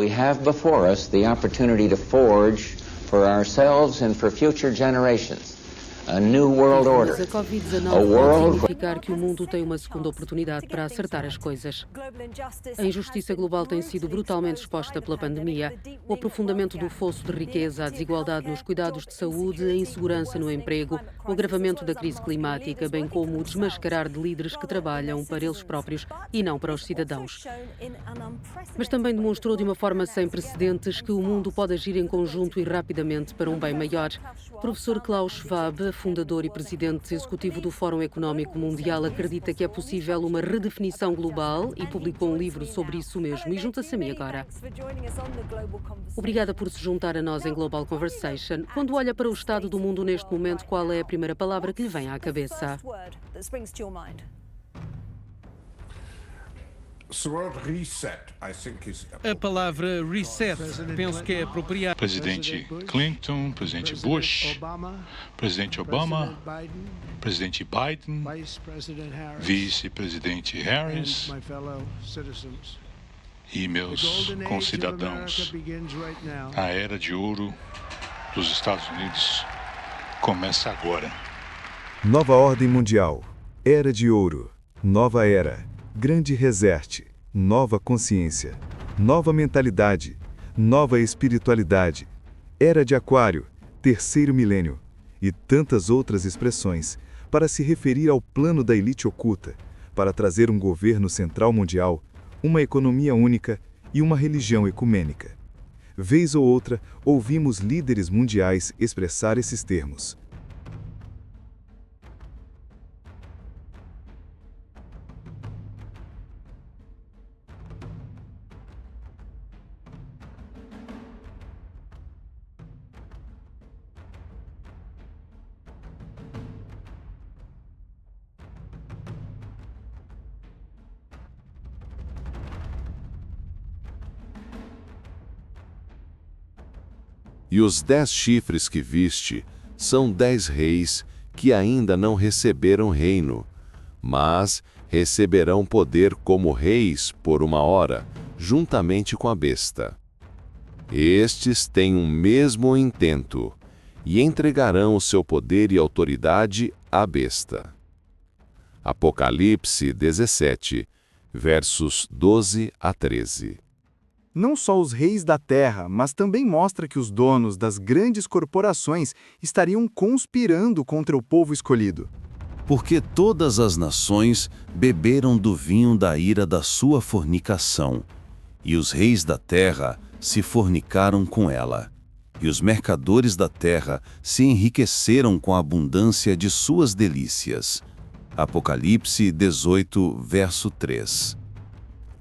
We have before us the opportunity to forge for ourselves and for future generations a new world order. Mas a Covid-19 A world pode significar que o mundo tem uma segunda oportunidade para acertar as coisas. A injustiça global tem sido brutalmente exposta pela pandemia. O aprofundamento do fosso de riqueza, a desigualdade nos cuidados de saúde, a insegurança no emprego, o agravamento da crise climática, bem como o desmascarar de líderes que trabalham para eles próprios e não para os cidadãos. Mas também demonstrou de uma forma sem precedentes que o mundo pode agir em conjunto e rapidamente para um bem maior. Professor Klaus Schwab, fundador e presidente executivo do Fórum Económico Mundial, acredita que é possível uma redefinição global e publicou um livro sobre isso mesmo e junta-se a mim agora. Obrigada por se juntar a nós em Global Conversation. Quando olha para o estado do mundo neste momento, qual é a primeira palavra que lhe vem à cabeça? A palavra reset, penso que é apropriada. Presidente Clinton, presidente Bush, presidente Obama, presidente Biden, vice-presidente Harris e meus concidadãos. A era de ouro dos Estados Unidos começa agora. Nova ordem mundial, era de ouro, nova era. Grande reset, nova consciência, nova mentalidade, nova espiritualidade, era de aquário, terceiro milênio e tantas outras expressões para se referir ao plano da elite oculta, para trazer um governo central mundial, uma economia única e uma religião ecumênica. Vez ou outra, ouvimos líderes mundiais expressar esses termos. E os 10 chifres que viste são 10 reis que ainda não receberam reino, mas receberão poder como reis por uma hora, juntamente com a besta. Estes têm um mesmo intento, e entregarão o seu poder e autoridade à besta. Apocalipse 17, versos 12 a 13. Não só os reis da terra, mas também mostra que os donos das grandes corporações estariam conspirando contra o povo escolhido. Porque todas as nações beberam do vinho da ira da sua fornicação, e os reis da terra se fornicaram com ela, e os mercadores da terra se enriqueceram com a abundância de suas delícias. Apocalipse 18, verso 3.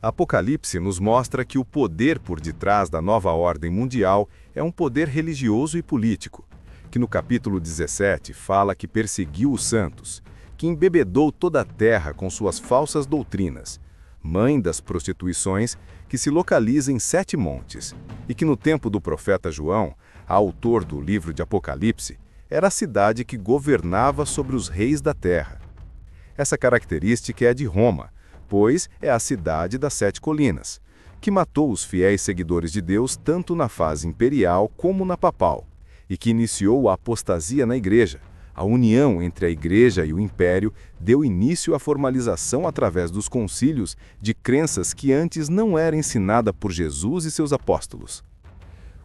Apocalipse nos mostra que o poder por detrás da nova ordem mundial é um poder religioso e político, que no capítulo 17 fala que perseguiu os santos, que embebedou toda a terra com suas falsas doutrinas, mãe das prostituições, que se localiza em 7 montes, e que no tempo do profeta João, autor do livro de Apocalipse, era a cidade que governava sobre os reis da terra. Essa característica é de Roma, pois é a cidade das 7 colinas, que matou os fiéis seguidores de Deus tanto na fase imperial como na papal, e que iniciou a apostasia na igreja. A união entre a igreja e o império deu início à formalização através dos concílios de crenças que antes não era ensinada por Jesus e seus apóstolos.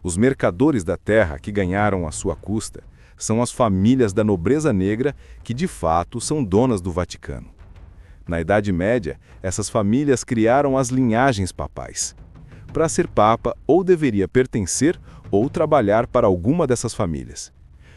Os mercadores da terra que ganharam à sua custa são as famílias da nobreza negra que de fato são donas do Vaticano. Na Idade Média, essas famílias criaram as linhagens papais. Para ser papa, ou deveria pertencer ou trabalhar para alguma dessas famílias.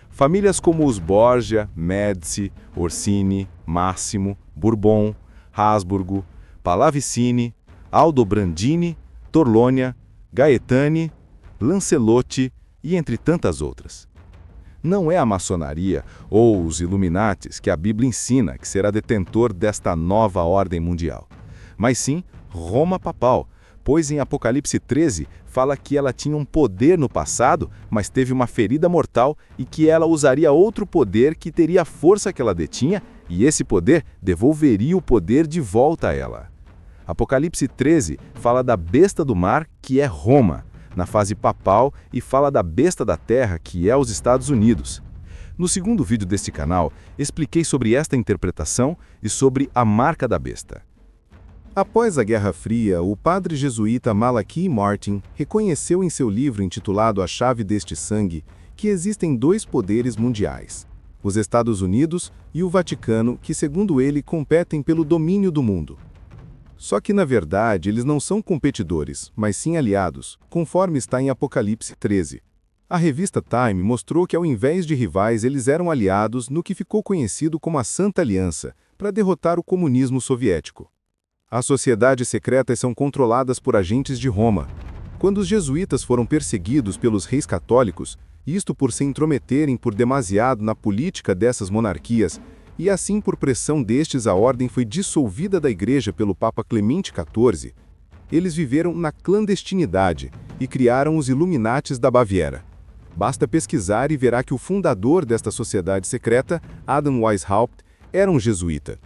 Famílias como os Borgia, Médici, Orsini, Máximo, Bourbon, Habsburgo, Pallavicini, Aldobrandini, Torlonia, Gaetani, Lancelotti e entre tantas outras. Não é a maçonaria ou os Illuminates que a Bíblia ensina que será detentor desta nova ordem mundial, mas sim Roma papal, pois em Apocalipse 13 fala que ela tinha um poder no passado, mas teve uma ferida mortal e que ela usaria outro poder que teria a força que ela detinha e esse poder devolveria o poder de volta a ela. Apocalipse 13 fala da besta do mar, que é Roma, na fase papal, e fala da besta da Terra, que é os Estados Unidos. No segundo vídeo deste canal, expliquei sobre esta interpretação e sobre a marca da besta. Após a Guerra Fria, o padre jesuíta Malachi Martin reconheceu em seu livro intitulado A Chave deste Sangue que existem dois poderes mundiais, os Estados Unidos e o Vaticano, que, segundo ele, competem pelo domínio do mundo. Só que, na verdade, eles não são competidores, mas sim aliados, conforme está em Apocalipse 13. A revista Time mostrou que, ao invés de rivais, eles eram aliados no que ficou conhecido como a Santa Aliança, para derrotar o comunismo soviético. As sociedades secretas são controladas por agentes de Roma. Quando os jesuítas foram perseguidos pelos reis católicos, isto por se intrometerem por demasiado na política dessas monarquias, e assim por pressão destes a ordem foi dissolvida da igreja pelo Papa Clemente XIV, eles viveram na clandestinidade e criaram os Illuminates da Baviera. Basta pesquisar e verá que o fundador desta sociedade secreta, Adam Weishaupt, era um jesuíta.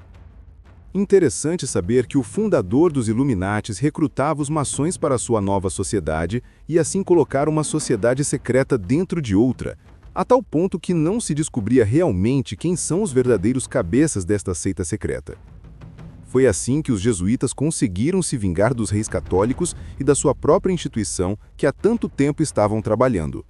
Interessante saber que o fundador dos Illuminates recrutava os maçons para sua nova sociedade e assim colocar uma sociedade secreta dentro de outra, a tal ponto que não se descobria realmente quem são os verdadeiros cabeças desta seita secreta. Foi assim que os jesuítas conseguiram se vingar dos reis católicos e da sua própria instituição que há tanto tempo estavam trabalhando.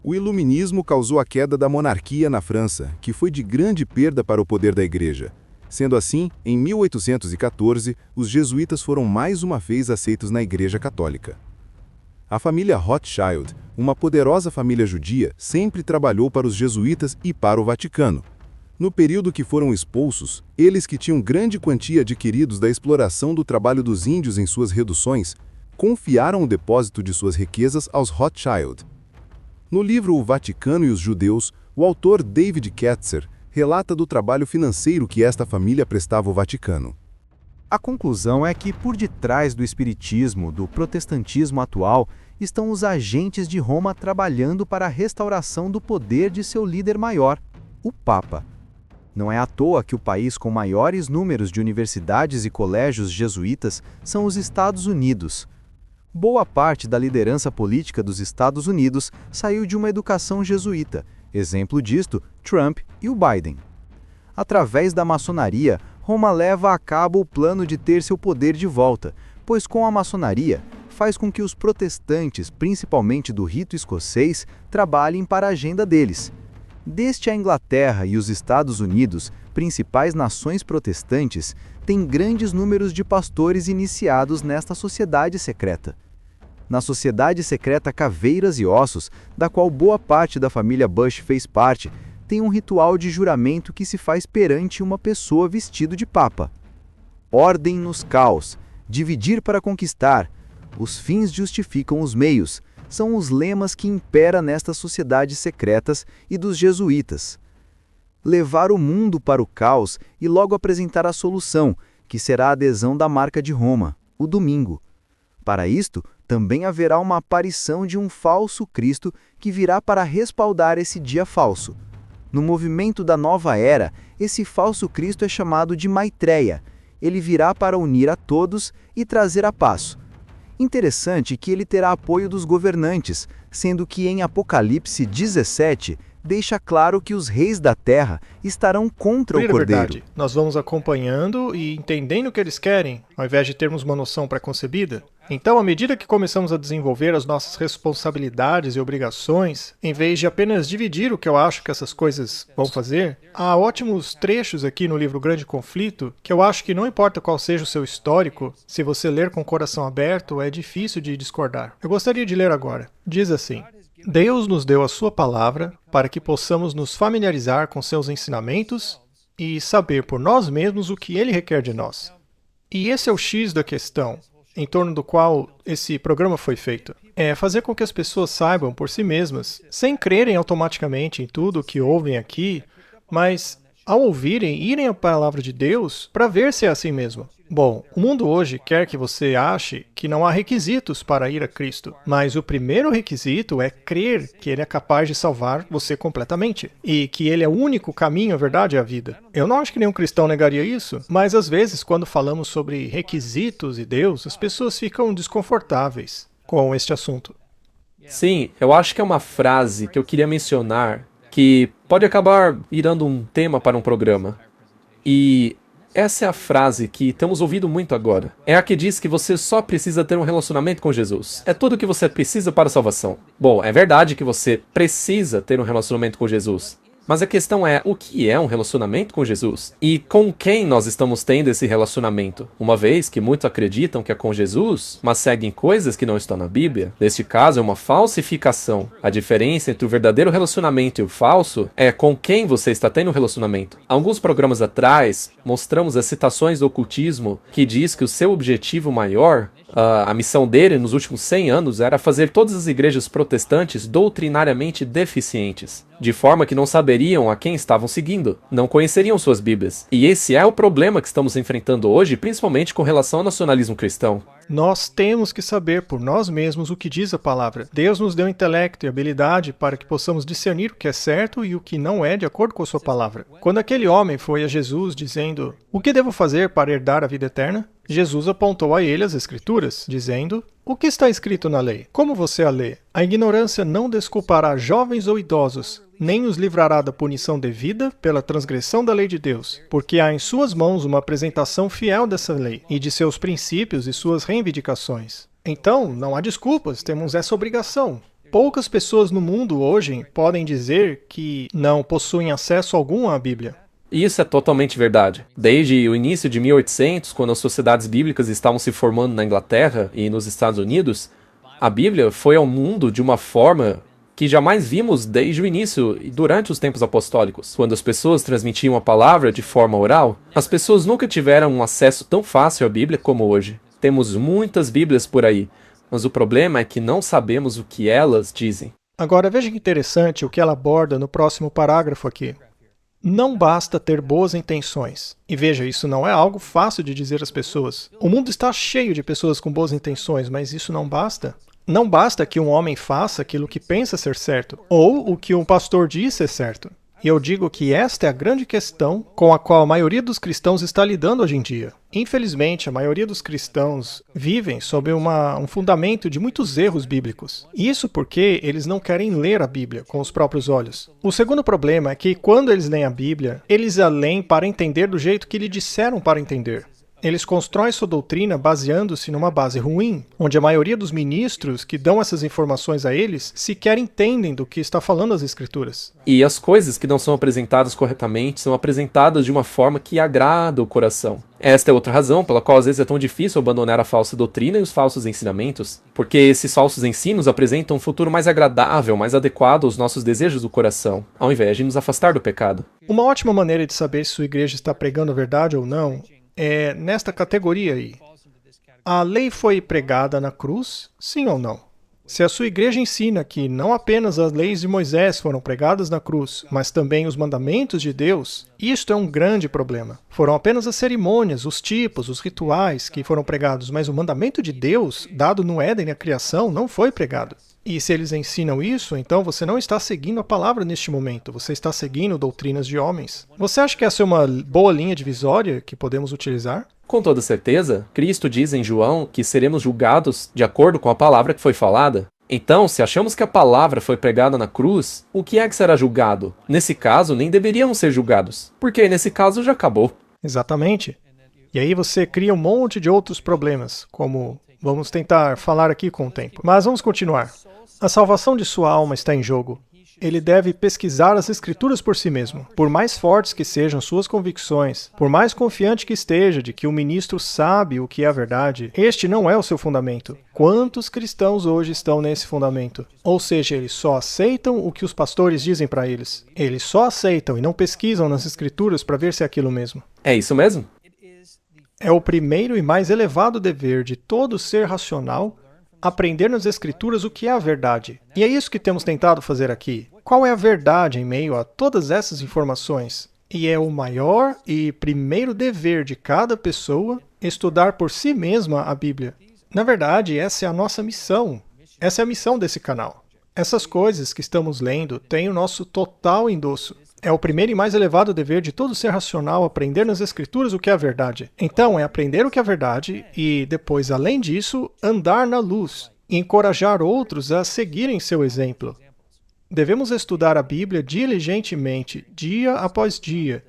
O iluminismo causou a queda da monarquia na França, que foi de grande perda para o poder da igreja. Sendo assim, em 1814, os jesuítas foram mais uma vez aceitos na Igreja Católica. A família Rothschild, uma poderosa família judia, sempre trabalhou para os jesuítas e para o Vaticano. No período que foram expulsos, eles que tinham grande quantia adquiridos da exploração do trabalho dos índios em suas reduções, confiaram o depósito de suas riquezas aos Rothschild. No livro O Vaticano e os Judeus, o autor David Ketzer relata do trabalho financeiro que esta família prestava ao Vaticano. A conclusão é que, por detrás do espiritismo, do protestantismo atual, estão os agentes de Roma trabalhando para a restauração do poder de seu líder maior, o Papa. Não é à toa que o país com maiores números de universidades e colégios jesuítas são os Estados Unidos. Boa parte da liderança política dos Estados Unidos saiu de uma educação jesuíta. Exemplo disto, Trump e o Biden. Através da maçonaria, Roma leva a cabo o plano de ter seu poder de volta, pois com a maçonaria faz com que os protestantes, principalmente do rito escocês, trabalhem para a agenda deles. Desde a Inglaterra e os Estados Unidos, principais nações protestantes, têm grandes números de pastores iniciados nesta sociedade secreta. Na sociedade secreta Caveiras e Ossos, da qual boa parte da família Bush fez parte, tem um ritual de juramento que se faz perante uma pessoa vestido de papa. Ordem nos caos, dividir para conquistar, os fins justificam os meios, são os lemas que impera nestas sociedades secretas e dos jesuítas. Levar o mundo para o caos e logo apresentar a solução, que será a adesão da marca de Roma, o domingo. Para isto, também haverá uma aparição de um falso Cristo que virá para respaldar esse dia falso. No movimento da nova era, esse falso Cristo é chamado de Maitreya. Ele virá para unir a todos e trazer a paz. Interessante que ele terá apoio dos governantes, sendo que em Apocalipse 17 deixa claro que os reis da terra estarão contra o Cordeiro. Verdade. Nós vamos acompanhando e entendendo o que eles querem, ao invés de termos uma noção pré-concebida. Então, à medida que começamos a desenvolver as nossas responsabilidades e obrigações, em vez de apenas dividir o que eu acho que essas coisas vão fazer, há ótimos trechos aqui no livro Grande Conflito, que eu acho que não importa qual seja o seu histórico, se você ler com o coração aberto, é difícil de discordar. Eu gostaria de ler agora. Diz assim: Deus nos deu a sua palavra para que possamos nos familiarizar com seus ensinamentos e saber por nós mesmos o que ele requer de nós. E esse é o X da questão, em torno do qual esse programa foi feito. É fazer com que as pessoas saibam por si mesmas, sem crerem automaticamente em tudo o que ouvem aqui, mas, ao ouvirem, irem à palavra de Deus para ver se é assim mesmo. Bom, o mundo hoje quer que você ache que não há requisitos para ir a Cristo, mas o primeiro requisito é crer que Ele é capaz de salvar você completamente, e que Ele é o único caminho, a verdade e a vida. Eu não acho que nenhum cristão negaria isso, mas às vezes, quando falamos sobre requisitos e Deus, as pessoas ficam desconfortáveis com este assunto. Sim, eu acho que é uma frase que eu queria mencionar que pode acabar virando um tema para um programa. E essa é a frase que temos ouvido muito agora. É a que diz que você só precisa ter um relacionamento com Jesus. É tudo o que você precisa para a salvação. Bom, é verdade que você precisa ter um relacionamento com Jesus. Mas a questão é, o que é um relacionamento com Jesus? E com quem nós estamos tendo esse relacionamento? Uma vez que muitos acreditam que é com Jesus, mas seguem coisas que não estão na Bíblia. Neste caso, é uma falsificação. A diferença entre o verdadeiro relacionamento e o falso é com quem você está tendo um relacionamento. Alguns programas atrás, mostramos as citações do ocultismo que diz que o seu objetivo maior, a missão dele nos últimos 100 anos era fazer todas as igrejas protestantes doutrinariamente deficientes, de forma que não saberiam a quem estavam seguindo, não conheceriam suas Bíblias. E esse é o problema que estamos enfrentando hoje, principalmente com relação ao nacionalismo cristão. Nós temos que saber por nós mesmos o que diz a palavra. Deus nos deu intelecto e habilidade para que possamos discernir o que é certo e o que não é de acordo com a sua palavra. Quando aquele homem foi a Jesus dizendo, "O que devo fazer para herdar a vida eterna?", Jesus apontou a ele as Escrituras, dizendo, "O que está escrito na lei? Como você a lê? A ignorância não desculpará jovens ou idosos, nem os livrará da punição devida pela transgressão da lei de Deus, porque há em suas mãos uma apresentação fiel dessa lei, e de seus princípios e suas reivindicações." Então, não há desculpas, temos essa obrigação. Poucas pessoas no mundo hoje podem dizer que não possuem acesso algum à Bíblia. E isso é totalmente verdade. Desde o início de 1800, quando as sociedades bíblicas estavam se formando na Inglaterra e nos Estados Unidos, a Bíblia foi ao mundo de uma forma que jamais vimos desde o início e durante os tempos apostólicos. Quando as pessoas transmitiam a palavra de forma oral, as pessoas nunca tiveram um acesso tão fácil à Bíblia como hoje. Temos muitas Bíblias por aí, mas o problema é que não sabemos o que elas dizem. Agora veja que interessante o que ela aborda no próximo parágrafo aqui. Não basta ter boas intenções. E veja, isso não é algo fácil de dizer às pessoas. O mundo está cheio de pessoas com boas intenções, mas isso não basta. Não basta que um homem faça aquilo que pensa ser certo, ou o que um pastor diz ser certo. E eu digo que esta é a grande questão com a qual a maioria dos cristãos está lidando hoje em dia. Infelizmente, a maioria dos cristãos vivem sob um fundamento de muitos erros bíblicos. Isso porque eles não querem ler a Bíblia com os próprios olhos. O segundo problema é que quando eles leem a Bíblia, eles a leem para entender do jeito que lhe disseram para entender. Eles constroem sua doutrina baseando-se numa base ruim, onde a maioria dos ministros que dão essas informações a eles sequer entendem do que está falando as Escrituras. E as coisas que não são apresentadas corretamente são apresentadas de uma forma que agrada o coração. Esta é outra razão pela qual às vezes é tão difícil abandonar a falsa doutrina e os falsos ensinamentos, porque esses falsos ensinos apresentam um futuro mais agradável, mais adequado aos nossos desejos do coração, ao invés de nos afastar do pecado. Uma ótima maneira de saber se sua igreja está pregando a verdade ou não é nesta categoria aí. A lei foi pregada na cruz, sim ou não? Se a sua igreja ensina que não apenas as leis de Moisés foram pregadas na cruz, mas também os mandamentos de Deus, isto é um grande problema. Foram apenas as cerimônias, os tipos, os rituais que foram pregados, mas o mandamento de Deus, dado no Éden na criação, não foi pregado. E se eles ensinam isso, então você não está seguindo a palavra neste momento, você está seguindo doutrinas de homens. Você acha que essa é uma boa linha divisória que podemos utilizar? Com toda certeza, Cristo diz em João que seremos julgados de acordo com a palavra que foi falada. Então, se achamos que a palavra foi pregada na cruz, o que é que será julgado? Nesse caso, nem deveríamos ser julgados, porque nesse caso já acabou. Exatamente. E aí você cria um monte de outros problemas, como vamos tentar falar aqui com o tempo. Mas vamos continuar. A salvação de sua alma está em jogo. Ele deve pesquisar as Escrituras por si mesmo. Por mais fortes que sejam suas convicções, por mais confiante que esteja de que o ministro sabe o que é a verdade, este não é o seu fundamento. Quantos cristãos hoje estão nesse fundamento? Ou seja, eles só aceitam o que os pastores dizem para eles. Eles só aceitam e não pesquisam nas Escrituras para ver se é aquilo mesmo. É isso mesmo? É o primeiro e mais elevado dever de todo ser racional aprender nas Escrituras o que é a verdade. E é isso que temos tentado fazer aqui. Qual é a verdade em meio a todas essas informações? E é o maior e primeiro dever de cada pessoa estudar por si mesma a Bíblia. Na verdade, essa é a nossa missão. Essa é a missão desse canal. Essas coisas que estamos lendo têm o nosso total endosso. É o primeiro e mais elevado dever de todo ser racional aprender nas Escrituras o que é a verdade. Então, é aprender o que é a verdade e, depois, além disso, andar na luz. e encorajar outros a seguirem seu exemplo. Devemos estudar a Bíblia diligentemente, dia após dia,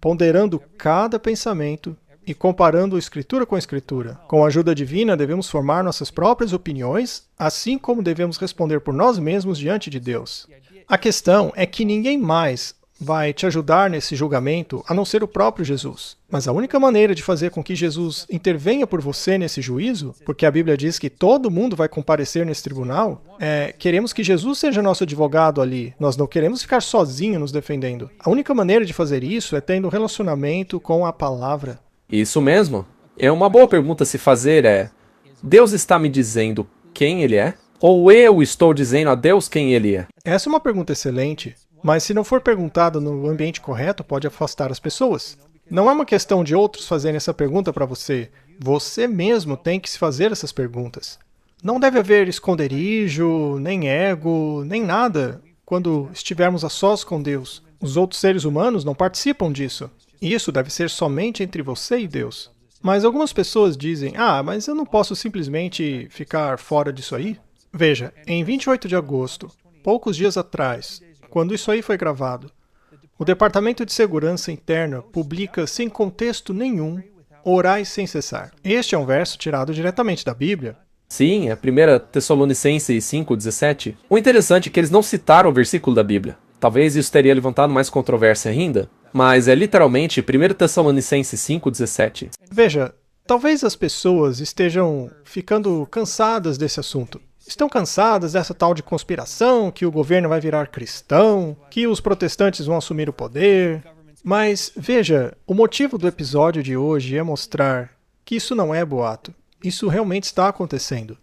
ponderando cada pensamento e comparando Escritura com Escritura. Com a ajuda divina, devemos formar nossas próprias opiniões, assim como devemos responder por nós mesmos diante de Deus. A questão é que ninguém mais vai te ajudar nesse julgamento a não ser o próprio Jesus. Mas a única maneira de fazer com que Jesus intervenha por você nesse juízo, porque a Bíblia diz que todo mundo vai comparecer nesse tribunal, queremos que Jesus seja nosso advogado ali. Nós não queremos ficar sozinhos nos defendendo. A única maneira de fazer isso é tendo um relacionamento com a palavra. Isso mesmo. É uma boa pergunta se fazer Deus está me dizendo quem Ele é? Ou eu estou dizendo a Deus quem Ele é? Essa é uma pergunta excelente. Mas se não for perguntado no ambiente correto, pode afastar as pessoas. Não é uma questão de outros fazerem essa pergunta para você. Você mesmo tem que se fazer essas perguntas. Não deve haver esconderijo, nem ego, nem nada quando estivermos a sós com Deus. Os outros seres humanos não participam disso. Isso deve ser somente entre você e Deus. Mas algumas pessoas dizem, mas eu não posso simplesmente ficar fora disso aí. Veja, em 28 de agosto, poucos dias atrás, quando isso aí foi gravado, o Departamento de Segurança Interna publica sem contexto nenhum, orai sem cessar. Este é um verso tirado diretamente da Bíblia. Sim, é 1 Tessalonicenses 5,17. O interessante é que eles não citaram o versículo da Bíblia. Talvez isso teria levantado mais controvérsia ainda, mas é literalmente 1 Tessalonicenses 5,17. Veja, talvez as pessoas estejam ficando cansadas desse assunto. Estão cansadas dessa tal de conspiração, que o governo vai virar cristão, que os protestantes vão assumir o poder. Mas, veja, o motivo do episódio de hoje é mostrar que isso não é boato. Isso realmente está acontecendo.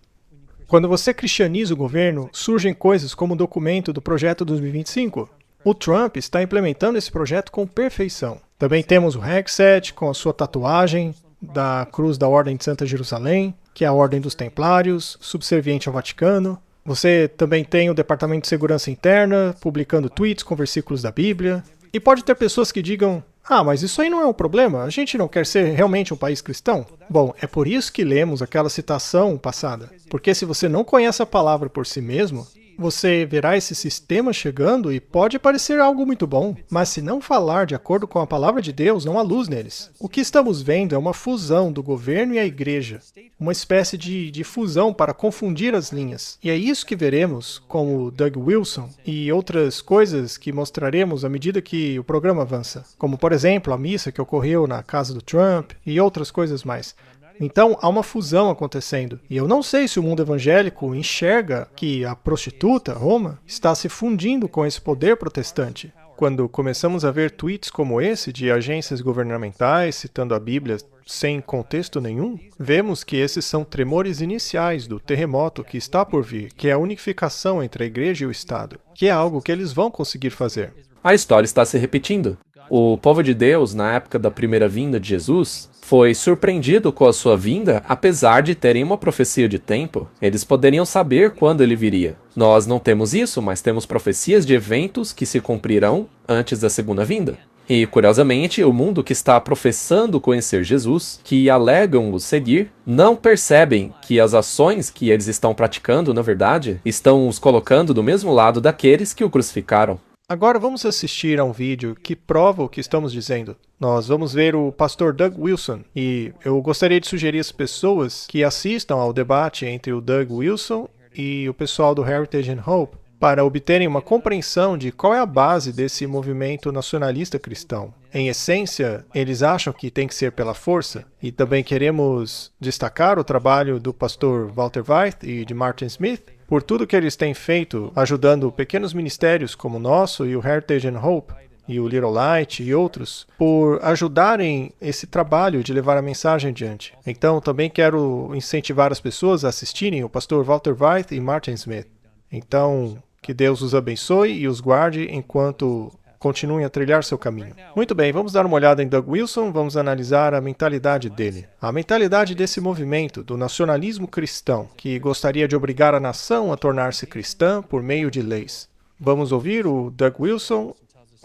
Quando você cristianiza o governo, surgem coisas como o documento do Projeto 2025. O Trump está implementando esse projeto com perfeição. Também temos o Hegseth com a sua tatuagem da Cruz da Ordem de Santa Jerusalém, que é a Ordem dos Templários, subserviente ao Vaticano. Você também tem o Departamento de Segurança Interna, publicando tweets com versículos da Bíblia. E pode ter pessoas que digam, mas isso aí não é um problema, a gente não quer ser realmente um país cristão. Bom, é por isso que lemos aquela citação passada. Porque se você não conhece a palavra por si mesmo, você verá esse sistema chegando e pode parecer algo muito bom, mas se não falar de acordo com a palavra de Deus, não há luz neles. O que estamos vendo é uma fusão do governo e a igreja, uma espécie de fusão para confundir as linhas. E é isso que veremos com o Doug Wilson e outras coisas que mostraremos à medida que o programa avança, como por exemplo a missa que ocorreu na casa do Trump e outras coisas mais. Então, há uma fusão acontecendo. E eu não sei se o mundo evangélico enxerga que a prostituta, Roma, está se fundindo com esse poder protestante. Quando começamos a ver tweets como esse de agências governamentais citando a Bíblia sem contexto nenhum, vemos que esses são tremores iniciais do terremoto que está por vir, que é a unificação entre a igreja e o Estado, que é algo que eles vão conseguir fazer. A história está se repetindo. O povo de Deus, na época da primeira vinda de Jesus, foi surpreendido com a sua vinda, apesar de terem uma profecia de tempo. Eles poderiam saber quando ele viria. Nós não temos isso, mas temos profecias de eventos que se cumprirão antes da segunda vinda. E, curiosamente, o mundo que está professando conhecer Jesus, que alegam o seguir, não percebem que as ações que eles estão praticando, na verdade, estão os colocando do mesmo lado daqueles que o crucificaram. Agora vamos assistir a um vídeo que prova o que estamos dizendo. Nós vamos ver o pastor Doug Wilson e eu gostaria de sugerir às pessoas que assistam ao debate entre o Doug Wilson e o pessoal do Heritage and Hope para obterem uma compreensão de qual é a base desse movimento nacionalista cristão. Em essência, eles acham que tem que ser pela força e também queremos destacar o trabalho do pastor Walter Weith e de Martin Smith por tudo que eles têm feito ajudando pequenos ministérios como o nosso e o Heritage and Hope e o Little Light e outros, por ajudarem esse trabalho de levar a mensagem adiante. Então, também quero incentivar as pessoas a assistirem o pastor Walter Weith e Martin Smith. Então, que Deus os abençoe e os guarde enquanto continuem a trilhar seu caminho. Muito bem, vamos dar uma olhada em Doug Wilson, vamos analisar a mentalidade dele. A mentalidade desse movimento, do nacionalismo cristão, que gostaria de obrigar a nação a tornar-se cristã por meio de leis. Vamos ouvir o Doug Wilson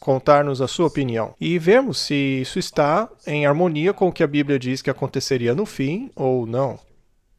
contar-nos a sua opinião e vermos se isso está em harmonia com o que a Bíblia diz que aconteceria no fim ou não.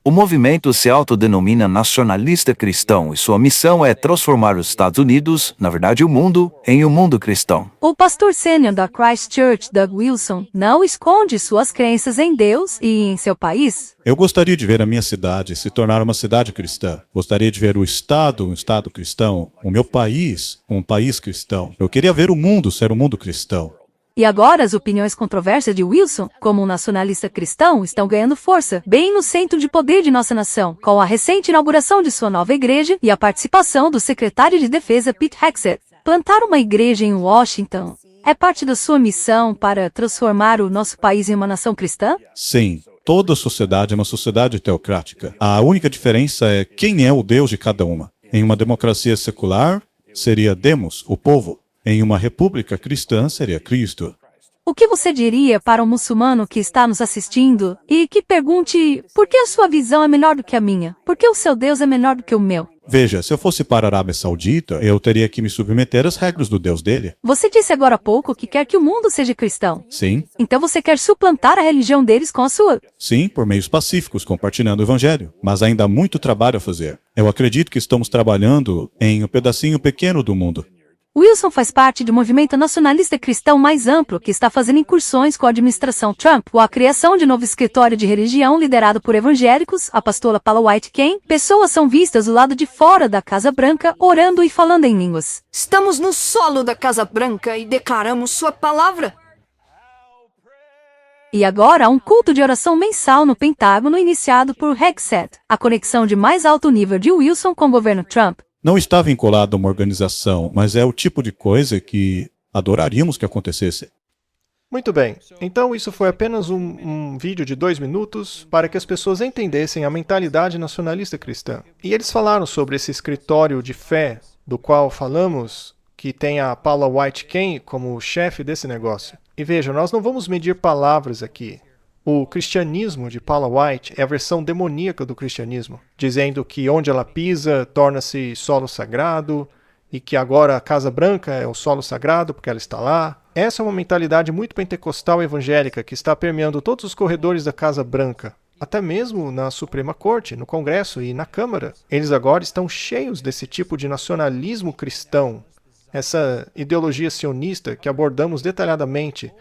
O movimento se autodenomina nacionalista cristão e sua missão é transformar os Estados Unidos, na verdade o mundo, em um mundo cristão. O pastor sênior da Christ Church, Doug Wilson, não esconde suas crenças em Deus e em seu país. Eu gostaria de ver a minha cidade se tornar uma cidade cristã. Gostaria de ver o Estado um Estado cristão. O meu país, um país cristão. Eu queria ver o mundo ser um mundo cristão. E agora as opiniões controversas de Wilson, como um nacionalista cristão, estão ganhando força, bem no centro de poder de nossa nação, com a recente inauguração de sua nova igreja e a participação do secretário de Defesa Pete Hegseth. Plantar uma igreja em Washington é parte da sua missão para transformar o nosso país em uma nação cristã? Sim. Toda sociedade é uma sociedade teocrática. A única diferença é quem é o Deus de cada uma. Em uma democracia secular, seria Demos, o povo. Em uma república cristã, seria Cristo. O que você diria para um muçulmano que está nos assistindo e que pergunte por que a sua visão é melhor do que a minha? Por que o seu Deus é menor do que o meu? Veja, se eu fosse para a Arábia Saudita, eu teria que me submeter às regras do Deus dele. Você disse agora há pouco que quer que o mundo seja cristão. Sim. Então você quer suplantar a religião deles com a sua? Sim, por meios pacíficos, compartilhando o evangelho. Mas ainda há muito trabalho a fazer. Eu acredito que estamos trabalhando em um pedacinho pequeno do mundo. Wilson faz parte do movimento nacionalista cristão mais amplo que está fazendo incursões com a administração Trump, ou a criação de novo escritório de religião liderado por evangélicos, a pastora Paula White Cain. Pessoas são vistas do lado de fora da Casa Branca, orando e falando em línguas. Estamos no solo da Casa Branca e declaramos sua palavra. E agora há um culto de oração mensal no Pentágono iniciado por Hegseth, a conexão de mais alto nível de Wilson com o governo Trump. Não está vinculado a uma organização, mas é o tipo de coisa que adoraríamos que acontecesse. Muito bem, então isso foi apenas um vídeo de 2 minutos para que as pessoas entendessem a mentalidade nacionalista cristã. E eles falaram sobre esse escritório de fé, do qual falamos, que tem a Paula White Cain como chefe desse negócio. E veja, nós não vamos medir palavras aqui. O cristianismo de Paula White é a versão demoníaca do cristianismo, dizendo que onde ela pisa torna-se solo sagrado e que agora a Casa Branca é o solo sagrado porque ela está lá. Essa é uma mentalidade muito pentecostal evangélica que está permeando todos os corredores da Casa Branca, até mesmo na Suprema Corte, no Congresso e na Câmara. Eles agora estão cheios desse tipo de nacionalismo cristão, essa ideologia sionista que abordamos detalhadamente.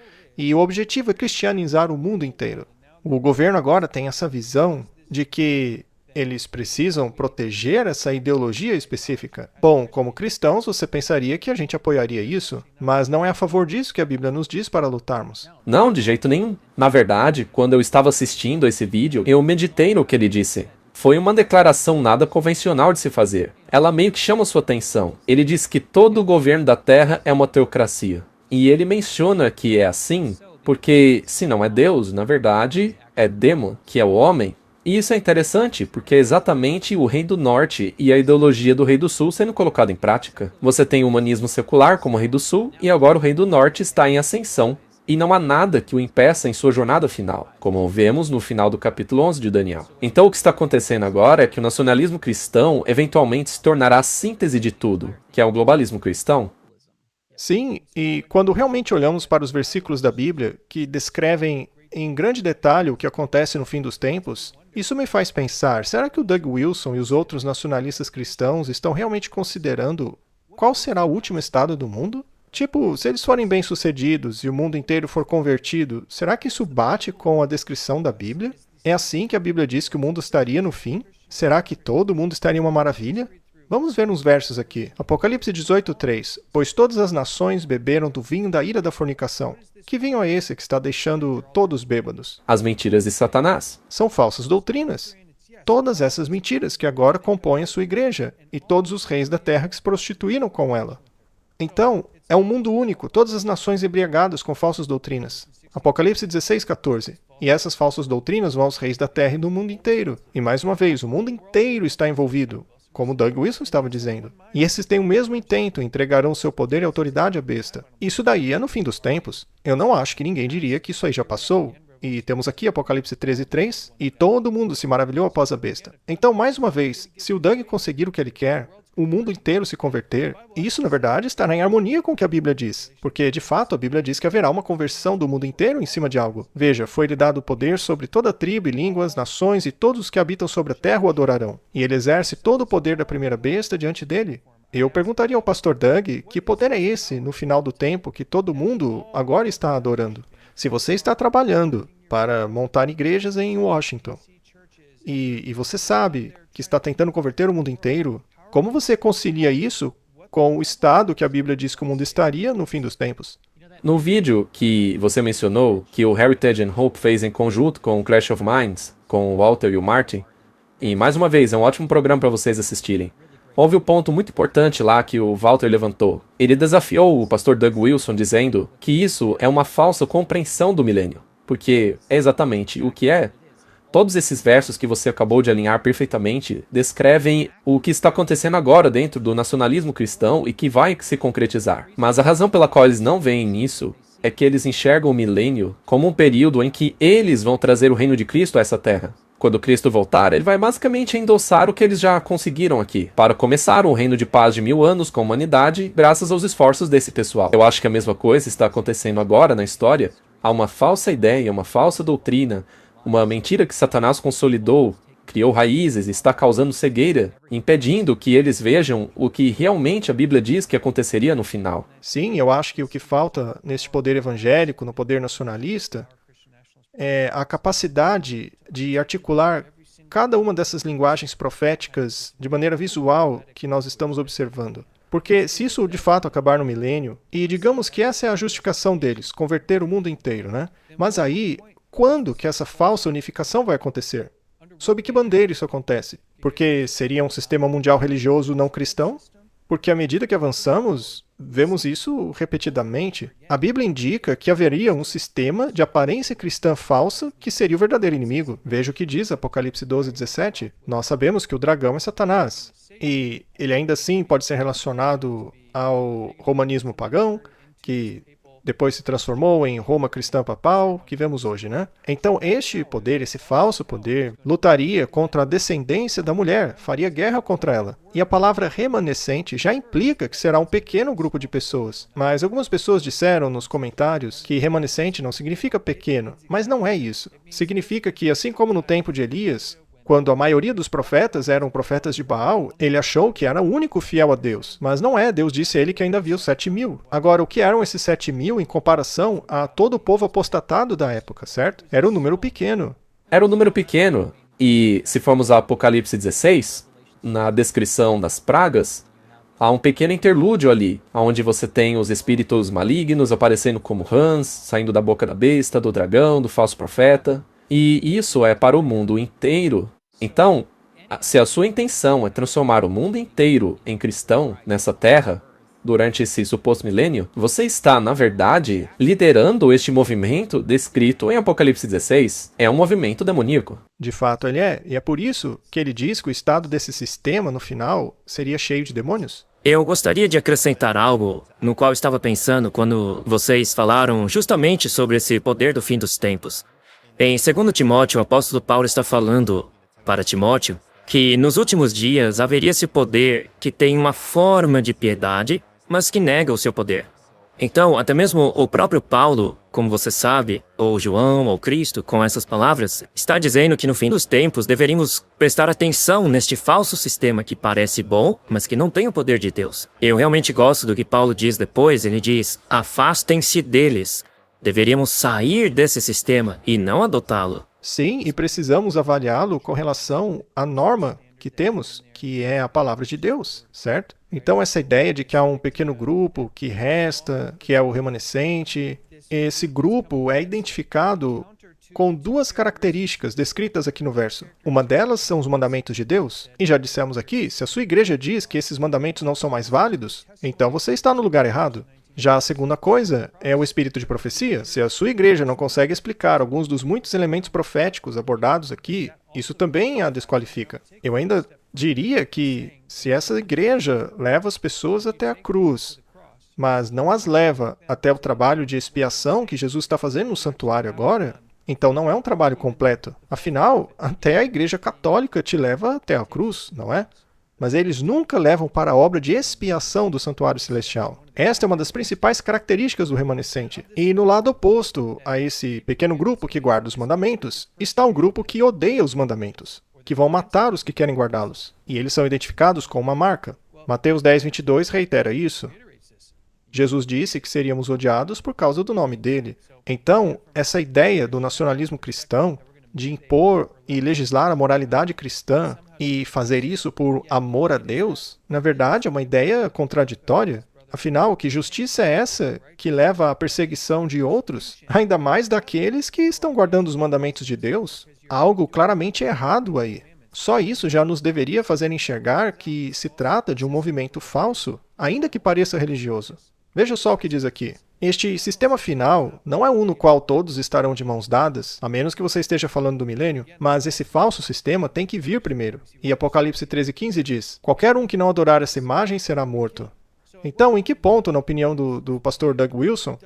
E o objetivo é cristianizar o mundo inteiro. O governo agora tem essa visão de que eles precisam proteger essa ideologia específica. Bom, como cristãos, você pensaria que a gente apoiaria isso, mas não é a favor disso que a Bíblia nos diz para lutarmos. Não, de jeito nenhum. Na verdade, quando eu estava assistindo esse vídeo, eu meditei no que ele disse. Foi uma declaração nada convencional de se fazer. Ela meio que chama sua atenção. Ele diz que todo o governo da Terra é uma teocracia. E ele menciona que é assim, porque se não é Deus, na verdade, é Demo, que é o homem. E isso é interessante, porque é exatamente o Rei do Norte e a ideologia do Rei do Sul sendo colocada em prática. Você tem o humanismo secular como Rei do Sul, e agora o Rei do Norte está em ascensão. E não há nada que o impeça em sua jornada final, como vemos no final do capítulo 11 de Daniel. Então o que está acontecendo agora é que o nacionalismo cristão eventualmente se tornará a síntese de tudo, que é o globalismo cristão. Sim, e quando realmente olhamos para os versículos da Bíblia, que descrevem em grande detalhe o que acontece no fim dos tempos, isso me faz pensar, será que o Doug Wilson e os outros nacionalistas cristãos estão realmente considerando qual será o último estado do mundo? Tipo, se eles forem bem-sucedidos e o mundo inteiro for convertido, será que isso bate com a descrição da Bíblia? É assim que a Bíblia diz que o mundo estaria no fim? Será que todo mundo estaria uma maravilha? Vamos ver uns versos aqui. Apocalipse 18:3. Pois todas as nações beberam do vinho da ira da fornicação. Que vinho é esse que está deixando todos bêbados? As mentiras de Satanás. São falsas doutrinas. Todas essas mentiras que agora compõem a sua igreja e todos os reis da terra que se prostituíram com ela. Então, é um mundo único, todas as nações embriagadas com falsas doutrinas. Apocalipse 16:14. E essas falsas doutrinas vão aos reis da terra e do mundo inteiro. E mais uma vez, o mundo inteiro está envolvido, como Doug Wilson estava dizendo. E esses têm o mesmo intento, entregarão seu poder e autoridade à besta. Isso daí é no fim dos tempos. Eu não acho que ninguém diria que isso aí já passou. E temos aqui Apocalipse 13:3, e todo mundo se maravilhou após a besta. Então, mais uma vez, se o Doug conseguir o que ele quer, o mundo inteiro se converter, e isso, na verdade, estará em harmonia com o que a Bíblia diz. Porque, de fato, a Bíblia diz que haverá uma conversão do mundo inteiro em cima de algo. Veja, foi-lhe dado poder sobre toda tribo e línguas, nações, e todos os que habitam sobre a terra o adorarão. E ele exerce todo o poder da primeira besta diante dele. Eu perguntaria ao pastor Doug que poder é esse, no final do tempo, que todo mundo agora está adorando. Se você está trabalhando para montar igrejas em Washington, e você sabe que está tentando converter o mundo inteiro, como você concilia isso com o estado que a Bíblia diz que o mundo estaria no fim dos tempos? No vídeo que você mencionou, que o Heritage and Hope fez em conjunto com o Clash of Minds, com o Walter e o Martin, e mais uma vez, é um ótimo programa para vocês assistirem. Houve um ponto muito importante lá que o Walter levantou. Ele desafiou o pastor Doug Wilson dizendo que isso é uma falsa compreensão do milênio, porque é exatamente o que é. Todos esses versos que você acabou de alinhar perfeitamente descrevem o que está acontecendo agora dentro do nacionalismo cristão e que vai se concretizar. Mas a razão pela qual eles não veem nisso é que eles enxergam o milênio como um período em que eles vão trazer o reino de Cristo a essa terra. Quando Cristo voltar, ele vai basicamente endossar o que eles já conseguiram aqui, para começar um reino de paz de 1000 anos com a humanidade, graças aos esforços desse pessoal. Eu acho que a mesma coisa está acontecendo agora na história. Há uma falsa ideia, uma falsa doutrina, uma mentira que Satanás consolidou, criou raízes e está causando cegueira, impedindo que eles vejam o que realmente a Bíblia diz que aconteceria no final. Sim, eu acho que o que falta neste poder evangélico, no poder nacionalista, é a capacidade de articular cada uma dessas linguagens proféticas de maneira visual que nós estamos observando. Porque se isso de fato acabar no milênio, e digamos que essa é a justificação deles, converter o mundo inteiro, né? Mas aí, quando que essa falsa unificação vai acontecer? Sob que bandeira isso acontece? Porque seria um sistema mundial religioso não cristão? Porque à medida que avançamos, vemos isso repetidamente. A Bíblia indica que haveria um sistema de aparência cristã falsa que seria o verdadeiro inimigo. Veja o que diz Apocalipse 12:17. Nós sabemos que o dragão é Satanás. E ele ainda assim pode ser relacionado ao romanismo pagão, que depois se transformou em Roma cristã papal, que vemos hoje, né? Então, este poder, esse falso poder, lutaria contra a descendência da mulher, faria guerra contra ela. E a palavra remanescente já implica que será um pequeno grupo de pessoas. Mas algumas pessoas disseram nos comentários que remanescente não significa pequeno, mas não é isso. Significa que, assim como no tempo de Elias, quando a maioria dos profetas eram profetas de Baal, ele achou que era o único fiel a Deus. Mas não é, Deus disse a ele que ainda havia os 7.000. Agora, o que eram esses 7.000 em comparação a todo o povo apostatado da época, certo? Era um número pequeno. Era um número pequeno. E se formos a Apocalipse 16, na descrição das pragas, há um pequeno interlúdio ali, onde você tem os espíritos malignos aparecendo como rãs, saindo da boca da besta, do dragão, do falso profeta. E isso é para o mundo inteiro. Então, se a sua intenção é transformar o mundo inteiro em cristão nessa terra, durante esse suposto milênio, você está, na verdade, liderando este movimento descrito em Apocalipse 16. É um movimento demoníaco. De fato ele é, e é por isso que ele diz que o estado desse sistema, no final, seria cheio de demônios. Eu gostaria de acrescentar algo no qual estava pensando quando vocês falaram justamente sobre esse poder do fim dos tempos. Em 2 Timóteo, o apóstolo Paulo está falando para Timóteo que nos últimos dias haveria esse poder que tem uma forma de piedade, mas que nega o seu poder. Então, até mesmo o próprio Paulo, como você sabe, ou João, ou Cristo, com essas palavras, está dizendo que no fim dos tempos deveríamos prestar atenção neste falso sistema que parece bom, mas que não tem o poder de Deus. Eu realmente gosto do que Paulo diz depois, ele diz, afastem-se deles. Deveríamos sair desse sistema e não adotá-lo. Sim, e precisamos avaliá-lo com relação à norma que temos, que é a palavra de Deus, certo? Então essa ideia de que há um pequeno grupo que resta, que é o remanescente, esse grupo é identificado com duas características descritas aqui no verso. Uma delas são os mandamentos de Deus. E já dissemos aqui, se a sua igreja diz que esses mandamentos não são mais válidos, então você está no lugar errado. Já a segunda coisa é o espírito de profecia. Se a sua igreja não consegue explicar alguns dos muitos elementos proféticos abordados aqui, isso também a desqualifica. Eu ainda diria que se essa igreja leva as pessoas até a cruz, mas não as leva até o trabalho de expiação que Jesus está fazendo no santuário agora, então não é um trabalho completo. Afinal, até a igreja católica te leva até a cruz, não é? mas eles nunca levam para a obra de expiação do santuário celestial. Esta é uma das principais características do remanescente. E no lado oposto a esse pequeno grupo que guarda os mandamentos, está um grupo que odeia os mandamentos, que vão matar os que querem guardá-los. E eles são identificados com uma marca. Mateus 10:22 reitera isso. Jesus disse que seríamos odiados por causa do nome dele. Então, essa ideia do nacionalismo cristão, de impor e legislar a moralidade cristã e fazer isso por amor a Deus, na verdade é uma ideia contraditória. Afinal, que justiça é essa que leva à perseguição de outros, ainda mais daqueles que estão guardando os mandamentos de Deus? Há algo claramente errado aí. Só isso já nos deveria fazer enxergar que se trata de um movimento falso, ainda que pareça religioso. Veja só o que diz aqui. Este sistema final não é um no qual todos estarão de mãos dadas, a menos que você esteja falando do milênio, mas esse falso sistema tem que vir primeiro. E Apocalipse 13:15 diz: qualquer um que não adorar essa imagem será morto. Então, em que ponto, na opinião do pastor Doug Wilson,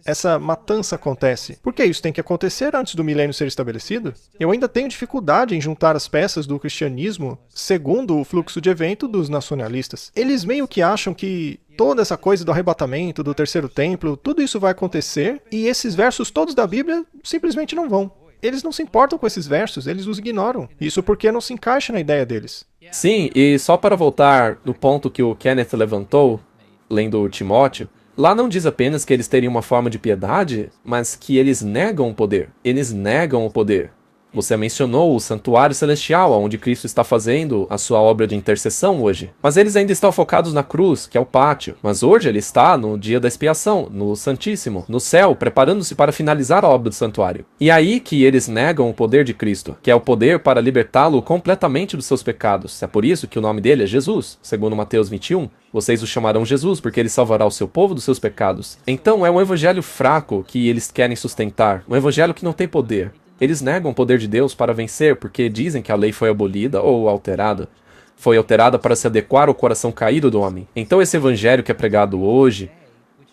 essa matança acontece? Por que isso tem que acontecer antes do milênio ser estabelecido? Eu ainda tenho dificuldade em juntar as peças do cristianismo segundo o fluxo de evento dos nacionalistas. Eles meio que acham que toda essa coisa do arrebatamento, do terceiro templo, tudo isso vai acontecer e esses versos todos da Bíblia simplesmente não vão. Eles não se importam com esses versos, eles os ignoram. Isso porque não se encaixa na ideia deles. Sim, e só para voltar no ponto que o Kenneth levantou, lendo Timóteo, lá não diz apenas que eles teriam uma forma de piedade, mas que eles negam o poder. Eles negam o poder. Você mencionou o santuário celestial, onde Cristo está fazendo a sua obra de intercessão hoje. Mas eles ainda estão focados na cruz, que é o pátio. Mas hoje ele está no dia da expiação, no Santíssimo, no céu, preparando-se para finalizar a obra do santuário. E é aí que eles negam o poder de Cristo, que é o poder para libertá-lo completamente dos seus pecados. É por isso que o nome dele é Jesus, segundo Mateus 21. Vocês o chamarão Jesus, porque ele salvará o seu povo dos seus pecados. Então é um evangelho fraco que eles querem sustentar, um evangelho que não tem poder. Eles negam o poder de Deus para vencer porque dizem que a lei foi abolida ou alterada. Foi alterada para se adequar ao coração caído do homem. Então esse evangelho que é pregado hoje,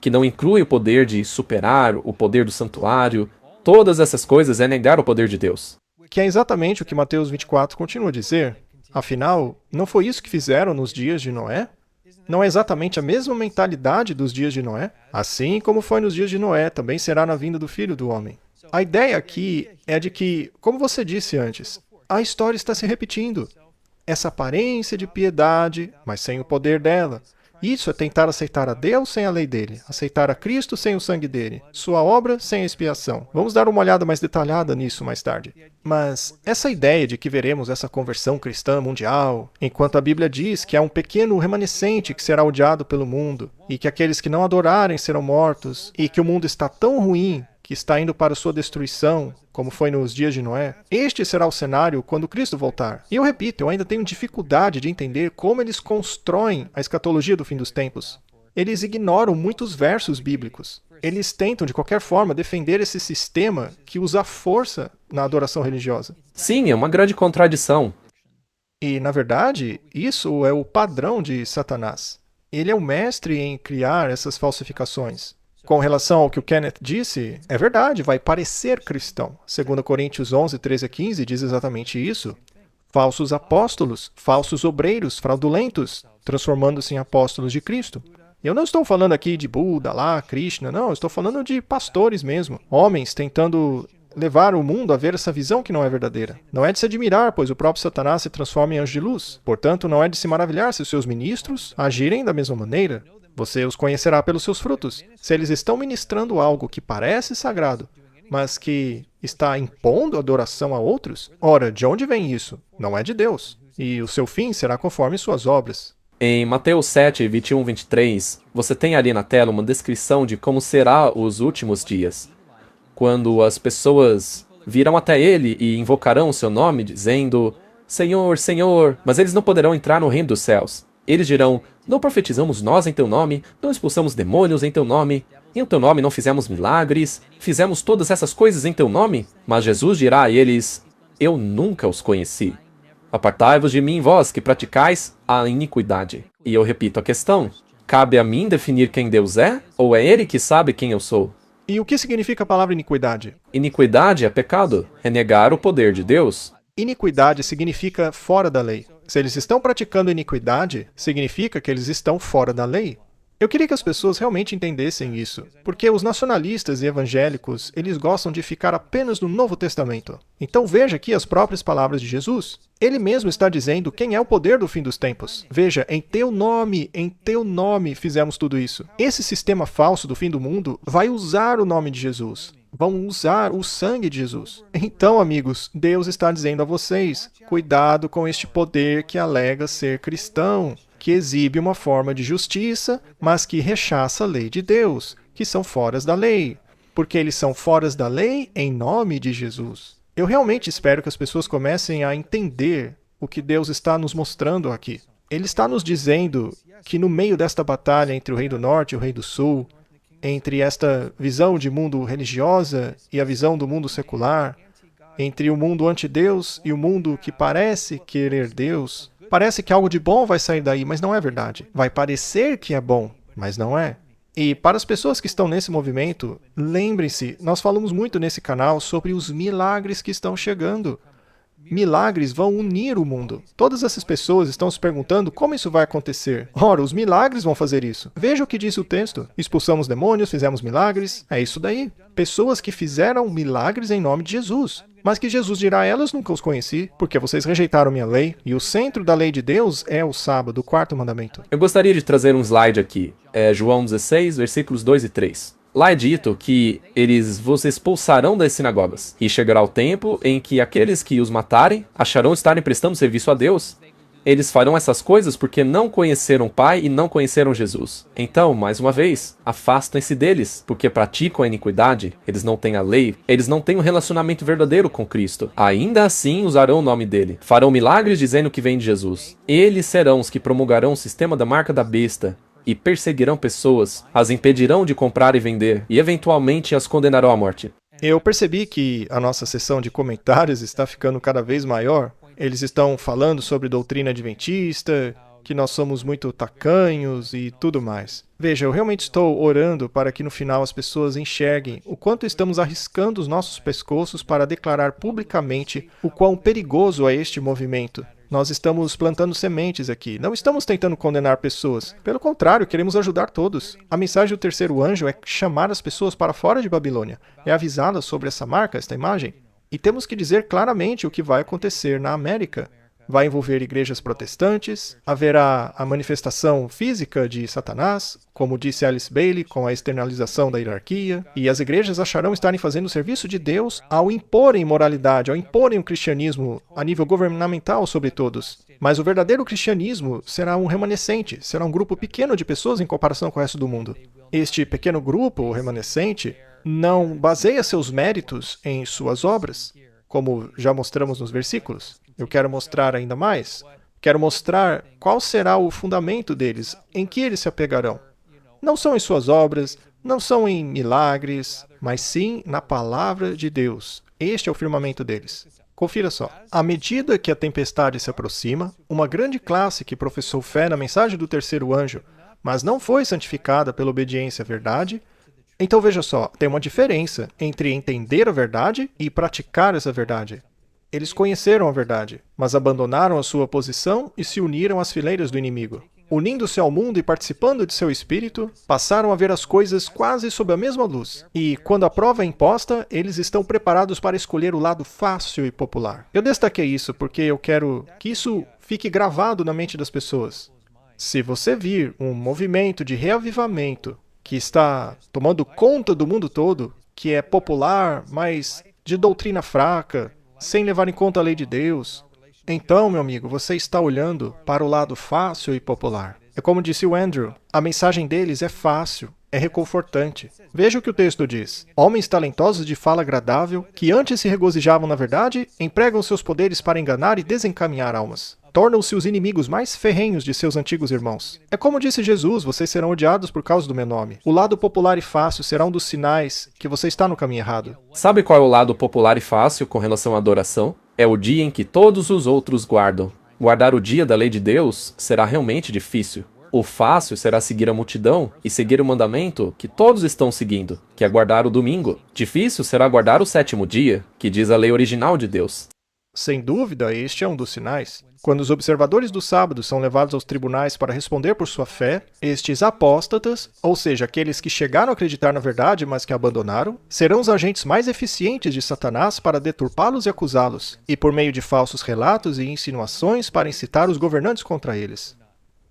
que não inclui o poder de superar o poder do santuário, todas essas coisas é negar o poder de Deus. Que é exatamente o que Mateus 24 continua a dizer. Afinal, não foi isso que fizeram nos dias de Noé? Não é exatamente a mesma mentalidade dos dias de Noé? Assim como foi nos dias de Noé, também será na vinda do Filho do Homem. A ideia aqui é de que, como você disse antes, a história está se repetindo. Essa aparência de piedade, mas sem o poder dela. Isso é tentar aceitar a Deus sem a lei dele, aceitar a Cristo sem o sangue dele, sua obra sem a expiação. Vamos dar uma olhada mais detalhada nisso mais tarde. Mas essa ideia de que veremos essa conversão cristã mundial, enquanto a Bíblia diz que há um pequeno remanescente que será odiado pelo mundo, e que aqueles que não adorarem serão mortos, e que o mundo está tão ruim que está indo para sua destruição, como foi nos dias de Noé, este será o cenário quando Cristo voltar. E eu repito, eu ainda tenho dificuldade de entender como eles constroem a escatologia do fim dos tempos. Eles ignoram muitos versos bíblicos. Eles tentam, de qualquer forma, defender esse sistema que usa força na adoração religiosa. Sim, é uma grande contradição. E, na verdade, isso é o padrão de Satanás. Ele é o mestre em criar essas falsificações. Com relação ao que o Kenneth disse, é verdade, vai parecer cristão. 2 Coríntios 11, 13 a 15 diz exatamente isso. Falsos apóstolos, falsos obreiros, fraudulentos, transformando-se em apóstolos de Cristo. Eu não estou falando aqui de Buda, lá, Krishna, não, eu estou falando de pastores mesmo. Homens tentando levar o mundo a ver essa visão que não é verdadeira. Não é de se admirar, pois o próprio Satanás se transforma em anjo de luz. Portanto, não é de se maravilhar se os seus ministros agirem da mesma maneira. Você os conhecerá pelos seus frutos. Se eles estão ministrando algo que parece sagrado, mas que está impondo adoração a outros, ora, de onde vem isso? Não é de Deus. E o seu fim será conforme suas obras. Em Mateus 7, 21, 23, você tem ali na tela uma descrição de como será os últimos dias. Quando as pessoas virão até ele e invocarão o seu nome, dizendo, Senhor, Senhor, mas eles não poderão entrar no reino dos céus. Eles dirão, não profetizamos nós em teu nome, não expulsamos demônios em teu nome, em teu nome não fizemos milagres, fizemos todas essas coisas em teu nome? Mas Jesus dirá a eles, eu nunca os conheci. Apartai-vos de mim, vós que praticais a iniquidade. E eu repito a questão, cabe a mim definir quem Deus é, ou é ele que sabe quem eu sou? E o que significa a palavra iniquidade? Iniquidade é pecado, é negar o poder de Deus. Iniquidade significa fora da lei. Se eles estão praticando iniquidade, significa que eles estão fora da lei. Eu queria que as pessoas realmente entendessem isso, porque os nacionalistas e evangélicos, eles gostam de ficar apenas no Novo Testamento. Então veja aqui as próprias palavras de Jesus. Ele mesmo está dizendo quem é o poder do fim dos tempos. Veja, em teu nome fizemos tudo isso. Esse sistema falso do fim do mundo vai usar o nome de Jesus. Vão usar o sangue de Jesus. Então, amigos, Deus está dizendo a vocês, cuidado com este poder que alega ser cristão, que exibe uma forma de justiça, mas que rechaça a lei de Deus, que são foras da lei, porque eles são foras da lei em nome de Jesus. Eu realmente espero que as pessoas comecem a entender o que Deus está nos mostrando aqui. Ele está nos dizendo que no meio desta batalha entre o Rei do Norte e o Rei do Sul, entre esta visão de mundo religiosa e a visão do mundo secular, entre o mundo anti-Deus e o mundo que parece querer Deus, parece que algo de bom vai sair daí, mas não é verdade. Vai parecer que é bom, mas não é. E para as pessoas que estão nesse movimento, lembrem-se, nós falamos muito nesse canal sobre os milagres que estão chegando. Milagres vão unir o mundo. Todas essas pessoas estão se perguntando como isso vai acontecer. Ora, os milagres vão fazer isso. Veja o que diz o texto. Expulsamos demônios, fizemos milagres. É isso daí. Pessoas que fizeram milagres em nome de Jesus. Mas que Jesus dirá a elas, nunca os conheci, porque vocês rejeitaram minha lei. E o centro da lei de Deus é o sábado, o quarto mandamento. Eu gostaria de trazer um slide aqui. É João 16, versículos 2 e 3. Lá é dito que eles vos expulsarão das sinagogas, e chegará o tempo em que aqueles que os matarem acharão estarem prestando serviço a Deus. Eles farão essas coisas porque não conheceram o Pai e não conheceram Jesus. Então, mais uma vez, afastem-se deles, porque praticam a iniquidade, eles não têm a lei, eles não têm um relacionamento verdadeiro com Cristo. Ainda assim usarão o nome dele, farão milagres dizendo que vem de Jesus. Eles serão os que promulgarão o sistema da marca da besta, e perseguirão pessoas, as impedirão de comprar e vender, e eventualmente as condenarão à morte. Eu percebi que a nossa sessão de comentários está ficando cada vez maior. Eles estão falando sobre doutrina adventista, que nós somos muito tacanhos e tudo mais. Veja, eu realmente estou orando para que no final as pessoas enxerguem o quanto estamos arriscando os nossos pescoços para declarar publicamente o quão perigoso é este movimento. Nós estamos plantando sementes aqui. Não estamos tentando condenar pessoas. Pelo contrário, queremos ajudar todos. A mensagem do terceiro anjo é chamar as pessoas para fora de Babilônia. É avisá-las sobre essa marca, esta imagem. E temos que dizer claramente o que vai acontecer na América. Vai envolver igrejas protestantes, haverá a manifestação física de Satanás, como disse Alice Bailey, com a externalização da hierarquia, e as igrejas acharão estarem fazendo o serviço de Deus ao imporem moralidade, ao imporem o cristianismo a nível governamental sobre todos. Mas o verdadeiro cristianismo será um remanescente, será um grupo pequeno de pessoas em comparação com o resto do mundo. Este pequeno grupo, o remanescente, não baseia seus méritos em suas obras, como já mostramos nos versículos. Eu quero mostrar ainda mais. Quero mostrar qual será o fundamento deles, em que eles se apegarão. Não são em suas obras, não são em milagres, mas sim na palavra de Deus. Este é o firmamento deles. Confira só. À medida que a tempestade se aproxima, uma grande classe que professou fé na mensagem do terceiro anjo, mas não foi santificada pela obediência à verdade. Então veja só, tem uma diferença entre entender a verdade e praticar essa verdade. Eles conheceram a verdade, mas abandonaram a sua posição e se uniram às fileiras do inimigo. Unindo-se ao mundo e participando de seu espírito, passaram a ver as coisas quase sob a mesma luz. E, quando a prova é imposta, eles estão preparados para escolher o lado fácil e popular. Eu destaquei isso porque eu quero que isso fique gravado na mente das pessoas. Se você vir um movimento de reavivamento que está tomando conta do mundo todo, que é popular, mas de doutrina fraca, sem levar em conta a lei de Deus, então, meu amigo, você está olhando para o lado fácil e popular. É como disse o Andrew, a mensagem deles é fácil, é reconfortante. Veja o que o texto diz. Homens talentosos de fala agradável, que antes se regozijavam na verdade, empregam seus poderes para enganar e desencaminhar almas. Tornam-se os inimigos mais ferrenhos de seus antigos irmãos. É como disse Jesus, vocês serão odiados por causa do meu nome. O lado popular e fácil será um dos sinais que você está no caminho errado. Sabe qual é o lado popular e fácil com relação à adoração? É o dia em que todos os outros guardam. Guardar o dia da lei de Deus será realmente difícil. O fácil será seguir a multidão e seguir o mandamento que todos estão seguindo, que é guardar o domingo. Difícil será guardar o sétimo dia, que diz a lei original de Deus. Sem dúvida, este é um dos sinais. Quando os observadores do sábado são levados aos tribunais para responder por sua fé, estes apóstatas, ou seja, aqueles que chegaram a acreditar na verdade, mas que abandonaram, serão os agentes mais eficientes de Satanás para deturpá-los e acusá-los, e por meio de falsos relatos e insinuações para incitar os governantes contra eles.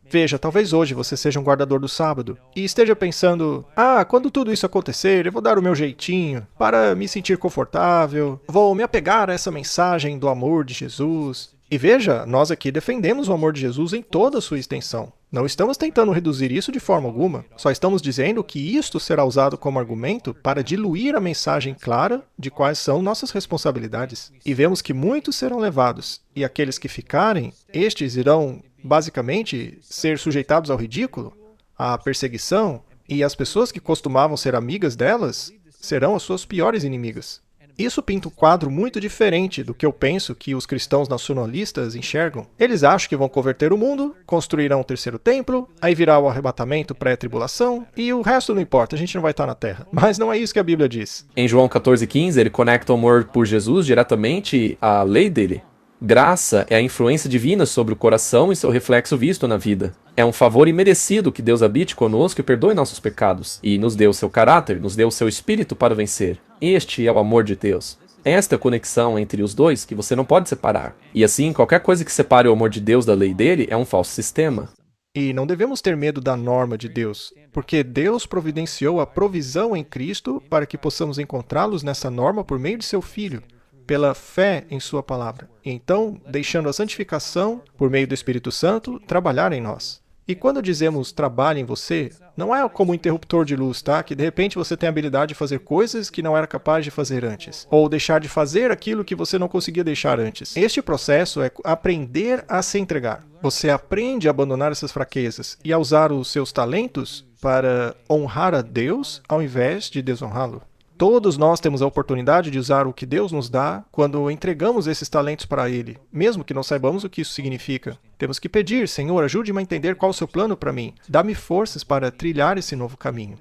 Veja, talvez hoje você seja um guardador do sábado e esteja pensando, quando tudo isso acontecer, eu vou dar o meu jeitinho para me sentir confortável, vou me apegar a essa mensagem do amor de Jesus. E veja, nós aqui defendemos o amor de Jesus em toda a sua extensão. Não estamos tentando reduzir isso de forma alguma, só estamos dizendo que isto será usado como argumento para diluir a mensagem clara de quais são nossas responsabilidades. E vemos que muitos serão levados, e aqueles que ficarem, estes irão basicamente ser sujeitados ao ridículo, à perseguição, e as pessoas que costumavam ser amigas delas serão as suas piores inimigas. Isso pinta um quadro muito diferente do que eu penso que os cristãos nacionalistas enxergam. Eles acham que vão converter o mundo, construirão um terceiro templo, aí virá o arrebatamento pré-tribulação, e o resto não importa, a gente não vai estar na Terra. Mas não é isso que a Bíblia diz. Em João 14,15, ele conecta o amor por Jesus diretamente à lei dele. Graça é a influência divina sobre o coração e seu reflexo visto na vida. É um favor imerecido que Deus habite conosco e perdoe nossos pecados, e nos dê o seu caráter, nos dê o seu espírito para vencer. Este é o amor de Deus. Esta é a conexão entre os dois que você não pode separar. E assim, qualquer coisa que separe o amor de Deus da lei dele é um falso sistema. E não devemos ter medo da norma de Deus, porque Deus providenciou a provisão em Cristo para que possamos encontrá-los nessa norma por meio de seu Filho, pela fé em sua palavra. E então, deixando a santificação, por meio do Espírito Santo, trabalhar em nós. E quando dizemos trabalhe em você, não é como um interruptor de luz, tá? Que de repente você tem a habilidade de fazer coisas que não era capaz de fazer antes. Ou deixar de fazer aquilo que você não conseguia deixar antes. Este processo é aprender a se entregar. Você aprende a abandonar essas fraquezas e a usar os seus talentos para honrar a Deus ao invés de desonrá-lo. Todos nós temos a oportunidade de usar o que Deus nos dá quando entregamos esses talentos para Ele, mesmo que não saibamos o que isso significa. Temos que pedir, Senhor, ajude-me a entender qual é o seu plano para mim. Dá-me forças para trilhar esse novo caminho.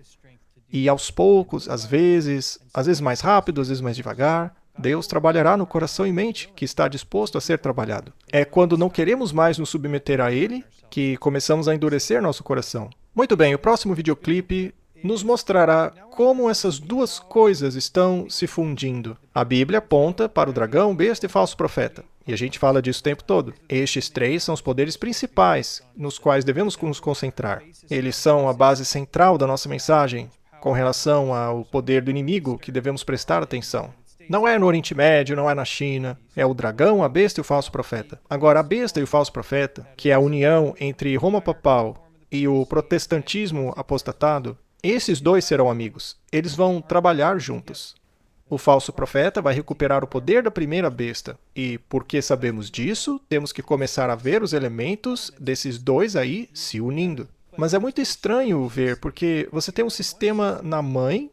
E aos poucos, às vezes mais rápido, às vezes mais devagar, Deus trabalhará no coração e mente que está disposto a ser trabalhado. É quando não queremos mais nos submeter a Ele que começamos a endurecer nosso coração. Muito bem, o próximo videoclipe nos mostrará como essas duas coisas estão se fundindo. A Bíblia aponta para o dragão, besta e falso profeta. E a gente fala disso o tempo todo. Estes três são os poderes principais nos quais devemos nos concentrar. Eles são a base central da nossa mensagem com relação ao poder do inimigo que devemos prestar atenção. Não é no Oriente Médio, não é na China. É o dragão, a besta e o falso profeta. Agora, a besta e o falso profeta, que é a união entre Roma Papal e o protestantismo apostatado, esses dois serão amigos. Eles vão trabalhar juntos. O falso profeta vai recuperar o poder da primeira besta. E, porque sabemos disso, temos que começar a ver os elementos desses dois aí se unindo. Mas é muito estranho ver, porque você tem um sistema na mãe,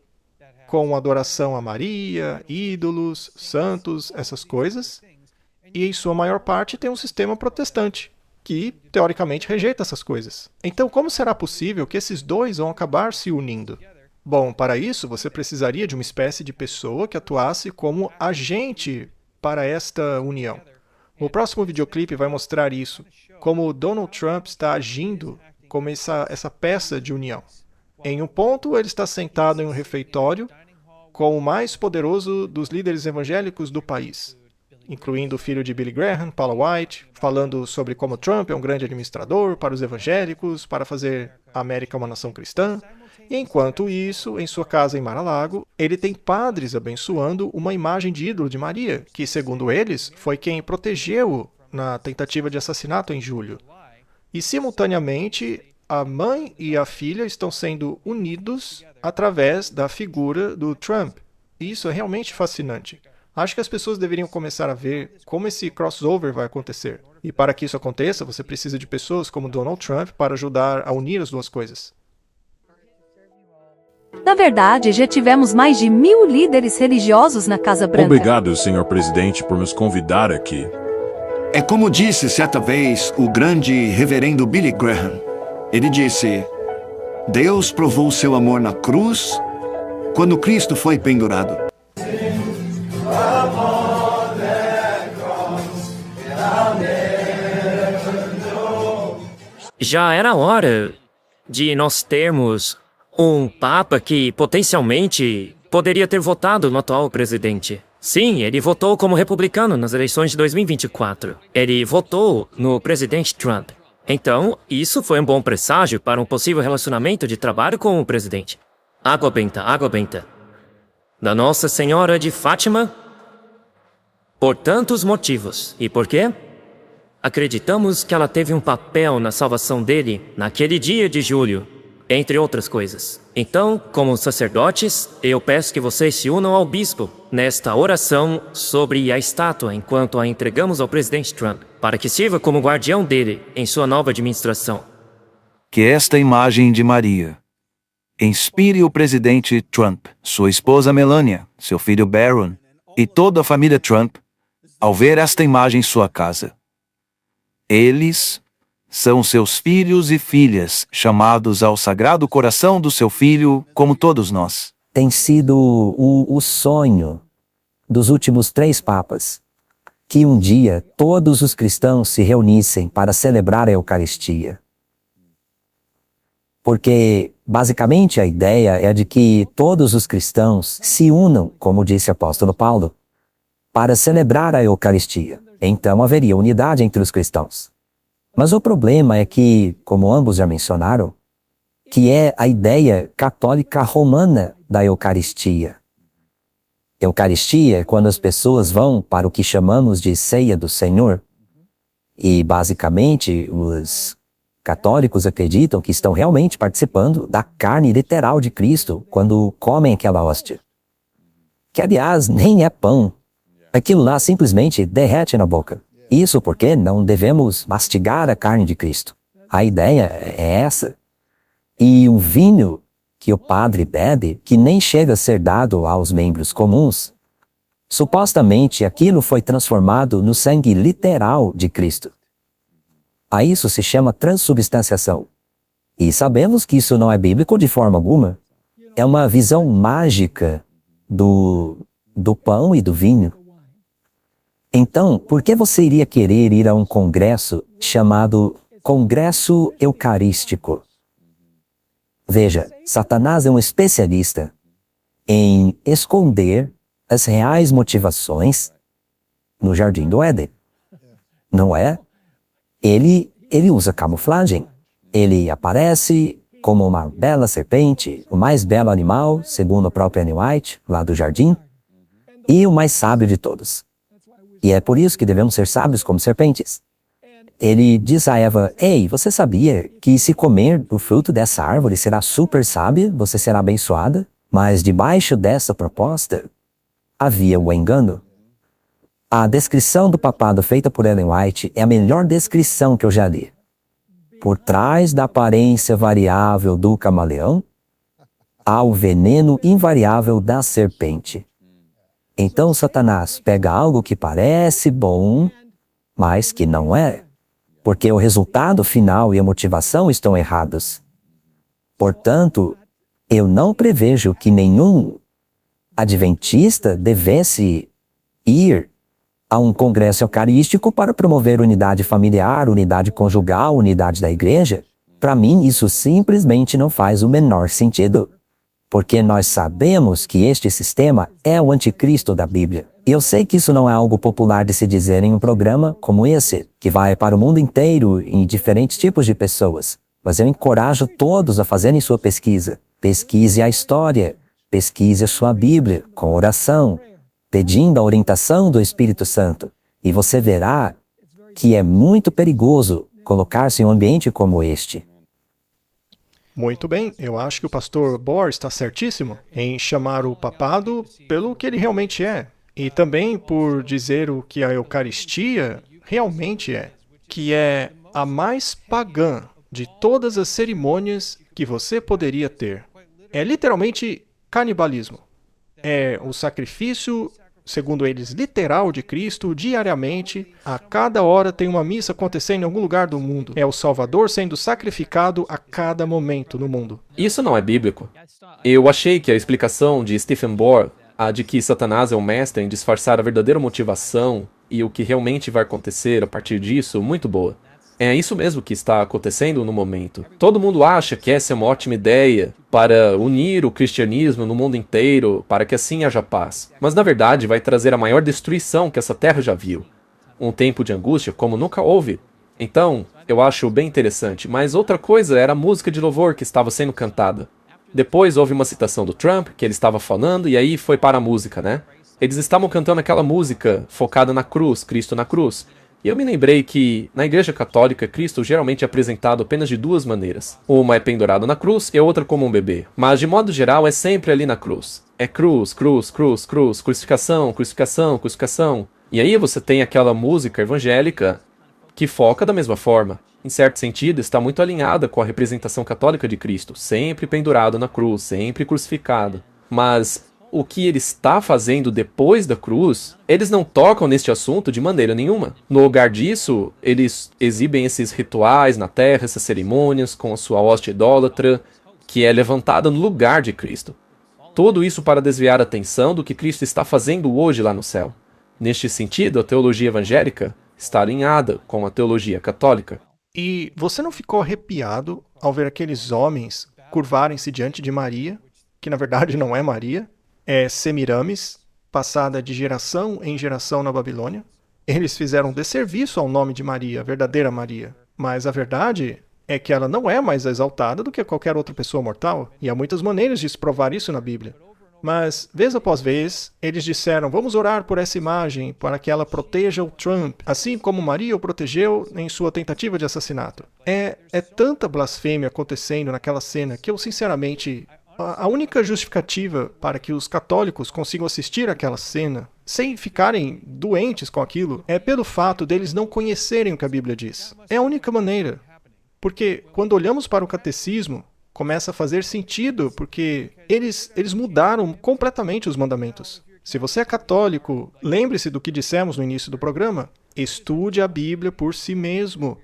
com adoração a Maria, ídolos, santos, essas coisas. E, em sua maior parte, tem um sistema protestante, que, teoricamente, rejeita essas coisas. Então, como será possível que esses dois vão acabar se unindo? Bom, para isso, você precisaria de uma espécie de pessoa que atuasse como agente para esta união. O próximo videoclipe vai mostrar isso, como Donald Trump está agindo como essa peça de união. Em um ponto, ele está sentado em um refeitório com o mais poderoso dos líderes evangélicos do país, incluindo o filho de Billy Graham, Paula White, falando sobre como Trump é um grande administrador para os evangélicos, para fazer a América uma nação cristã. E enquanto isso, em sua casa em Mar-a-Lago, ele tem padres abençoando uma imagem de ídolo de Maria, que, segundo eles, foi quem protegeu-o na tentativa de assassinato em julho. E, simultaneamente, a mãe e a filha estão sendo unidos através da figura do Trump. E isso é realmente fascinante. Acho que as pessoas deveriam começar a ver como esse crossover vai acontecer. E para que isso aconteça, você precisa de pessoas como Donald Trump para ajudar a unir as duas coisas. Na verdade, já tivemos mais de 1000 líderes religiosos na Casa Branca. Obrigado, senhor presidente, por nos convidar aqui. É como disse certa vez o grande reverendo Billy Graham. Ele disse: Deus provou seu amor na cruz quando Cristo foi pendurado. Já era hora de nós termos um Papa que potencialmente poderia ter votado no atual presidente. Sim, ele votou como republicano nas eleições de 2024. Ele votou no presidente Trump. Então, isso foi um bom presságio para um possível relacionamento de trabalho com o presidente. Água benta. Da Nossa Senhora de Fátima, por tantos motivos. E por quê? Acreditamos que ela teve um papel na salvação dele naquele dia de julho, entre outras coisas. Então, como sacerdotes, eu peço que vocês se unam ao bispo nesta oração sobre a estátua enquanto a entregamos ao presidente Trump, para que sirva como guardião dele em sua nova administração. Que esta imagem de Maria inspire o presidente Trump, sua esposa Melania, seu filho Barron e toda a família Trump ao ver esta imagem em sua casa. Eles são seus filhos e filhas, chamados ao Sagrado Coração do seu Filho, como todos nós. Tem sido o sonho dos últimos 3 papas, que um dia todos os cristãos se reunissem para celebrar a Eucaristia. Porque, basicamente, a ideia é de que todos os cristãos se unam, como disse o apóstolo Paulo, para celebrar a Eucaristia. Então haveria unidade entre os cristãos. Mas o problema é que, como ambos já mencionaram, que é a ideia católica romana da Eucaristia. Eucaristia é quando as pessoas vão para o que chamamos de ceia do Senhor. E, basicamente, os católicos acreditam que estão realmente participando da carne literal de Cristo quando comem aquela hóstia. Que, aliás, nem é pão. Aquilo lá simplesmente derrete na boca. Isso porque não devemos mastigar a carne de Cristo. A ideia é essa. E o vinho que o padre bebe, que nem chega a ser dado aos membros comuns, supostamente aquilo foi transformado no sangue literal de Cristo. A isso se chama transubstanciação. E sabemos que isso não é bíblico de forma alguma. É uma visão mágica do pão e do vinho. Então, por que você iria querer ir a um congresso chamado Congresso Eucarístico? Veja, Satanás é um especialista em esconder as reais motivações no Jardim do Éden. Não é? Ele usa camuflagem. Ele aparece como uma bela serpente, o mais belo animal, segundo o próprio Ellen White, lá do jardim, e o mais sábio de todos. E é por isso que devemos ser sábios como serpentes. Ele diz a Eva, ei, você sabia que se comer do fruto dessa árvore será super sábia, você será abençoada? Mas debaixo dessa proposta havia o engano. A descrição do papado feita por Ellen White é a melhor descrição que eu já li. Por trás da aparência variável do camaleão, há o veneno invariável da serpente. Então Satanás pega algo que parece bom, mas que não é, porque o resultado final e a motivação estão errados. Portanto, eu não prevejo que nenhum adventista devesse ir a um congresso eucarístico para promover unidade familiar, unidade conjugal, unidade da igreja. Para mim, isso simplesmente não faz o menor sentido. Porque nós sabemos que este sistema é o anticristo da Bíblia. E eu sei que isso não é algo popular de se dizer em um programa como esse, que vai para o mundo inteiro em diferentes tipos de pessoas. Mas eu encorajo todos a fazerem sua pesquisa. Pesquise a história, pesquise a sua Bíblia, com oração, pedindo a orientação do Espírito Santo. E você verá que é muito perigoso colocar-se em um ambiente como este. Muito bem, eu acho que o pastor Bohr está certíssimo em chamar o papado pelo que ele realmente é. E também por dizer o que a Eucaristia realmente é, que é a mais pagã de todas as cerimônias que você poderia ter. É literalmente canibalismo. É o sacrifício, segundo eles, literal de Cristo, diariamente. A cada hora tem uma missa acontecendo em algum lugar do mundo. É o Salvador sendo sacrificado a cada momento no mundo. Isso não é bíblico. Eu achei que a explicação de Stephen Bohr, a de que Satanás é o mestre em disfarçar a verdadeira motivação e o que realmente vai acontecer a partir disso, muito boa. É isso mesmo que está acontecendo no momento. Todo mundo acha que essa é uma ótima ideia para unir o cristianismo no mundo inteiro, para que assim haja paz. Mas na verdade vai trazer a maior destruição que essa terra já viu. Um tempo de angústia como nunca houve. Então, eu acho bem interessante. Mas outra coisa era a música de louvor que estava sendo cantada. Depois houve uma citação do Trump, que ele estava falando, e aí foi para a música, né? Eles estavam cantando aquela música focada na cruz, Cristo na cruz. E eu me lembrei que, na Igreja Católica, Cristo geralmente é apresentado apenas de duas maneiras. Uma é pendurado na cruz e a outra como um bebê. Mas, de modo geral, é sempre ali na cruz. É cruz, cruz, cruz, cruz, crucificação, crucificação, crucificação. E aí você tem aquela música evangélica que foca da mesma forma. Em certo sentido, está muito alinhada com a representação católica de Cristo, sempre pendurado na cruz, sempre crucificado. Mas o que ele está fazendo depois da cruz, eles não tocam neste assunto de maneira nenhuma. No lugar disso, eles exibem esses rituais na terra, essas cerimônias com a sua hóstia idólatra, que é levantada no lugar de Cristo. Tudo isso para desviar a atenção do que Cristo está fazendo hoje lá no céu. Neste sentido, a teologia evangélica está alinhada com a teologia católica. E você não ficou arrepiado ao ver aqueles homens curvarem-se diante de Maria, que na verdade não é Maria, é Semiramis, passada de geração em geração na Babilônia? Eles fizeram desserviço ao nome de Maria, a verdadeira Maria. Mas a verdade é que ela não é mais exaltada do que qualquer outra pessoa mortal, e há muitas maneiras de se provar isso na Bíblia. Mas, vez após vez, eles disseram, vamos orar por essa imagem, para que ela proteja o Trump, assim como Maria o protegeu em sua tentativa de assassinato. É tanta blasfêmia acontecendo naquela cena que eu, sinceramente, a única justificativa para que os católicos consigam assistir àquela cena, sem ficarem doentes com aquilo, é pelo fato deles não conhecerem o que a Bíblia diz. É a única maneira. Porque, quando olhamos para o catecismo, começa a fazer sentido, porque eles mudaram completamente os mandamentos. Se você é católico, lembre-se do que dissemos no início do programa. Estude a Bíblia por si mesmo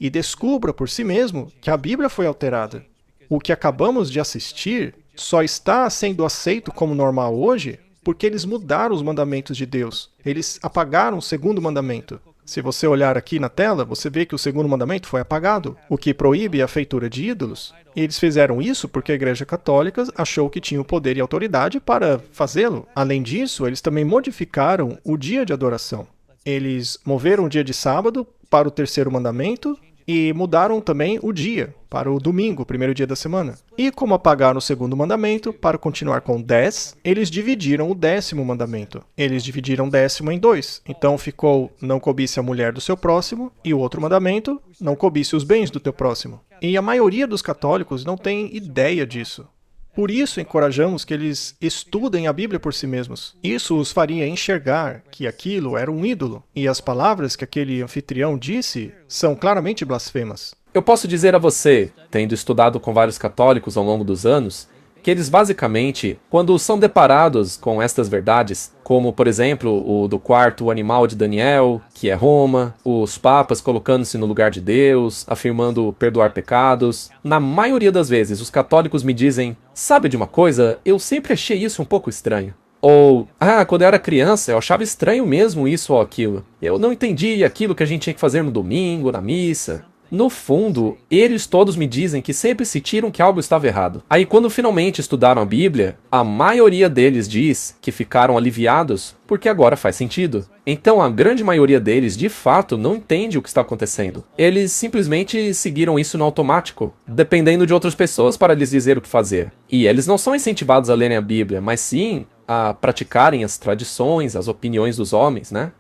e descubra por si mesmo que a Bíblia foi alterada. O que acabamos de assistir só está sendo aceito como normal hoje porque eles mudaram os mandamentos de Deus. Eles apagaram o segundo mandamento. Se você olhar aqui na tela, você vê que o segundo mandamento foi apagado, o que proíbe a feitura de ídolos. E eles fizeram isso porque a Igreja Católica achou que tinha o poder e autoridade para fazê-lo. Além disso, eles também modificaram o dia de adoração. Eles moveram o dia de sábado para o terceiro mandamento e mudaram também o dia para o domingo, o primeiro dia da semana. E como apagaram o segundo mandamento, para continuar com 10, eles dividiram o 10º mandamento. Eles dividiram o 10º em 2. Então ficou, não cobice a mulher do seu próximo, e o outro mandamento, não cobice os bens do teu próximo. E a maioria dos católicos não tem ideia disso. Por isso, encorajamos que eles estudem a Bíblia por si mesmos. Isso os faria enxergar que aquilo era um ídolo, e as palavras que aquele anfitrião disse são claramente blasfemas. Eu posso dizer a você, tendo estudado com vários católicos ao longo dos anos, que eles basicamente, quando são deparados com estas verdades, como por exemplo o do quarto animal de Daniel, que é Roma, os papas colocando-se no lugar de Deus, afirmando perdoar pecados, na maioria das vezes os católicos me dizem, sabe de uma coisa, eu sempre achei isso um pouco estranho. Ou, quando eu era criança eu achava estranho mesmo isso ou aquilo. Eu não entendi aquilo que a gente tinha que fazer no domingo, na missa. No fundo, eles todos me dizem que sempre sentiram que algo estava errado. Aí quando finalmente estudaram a Bíblia, a maioria deles diz que ficaram aliviados porque agora faz sentido. Então a grande maioria deles, de fato, não entende o que está acontecendo. Eles simplesmente seguiram isso no automático, dependendo de outras pessoas para lhes dizer o que fazer. E eles não são incentivados a lerem a Bíblia, mas sim a praticarem as tradições, as opiniões dos homens, né?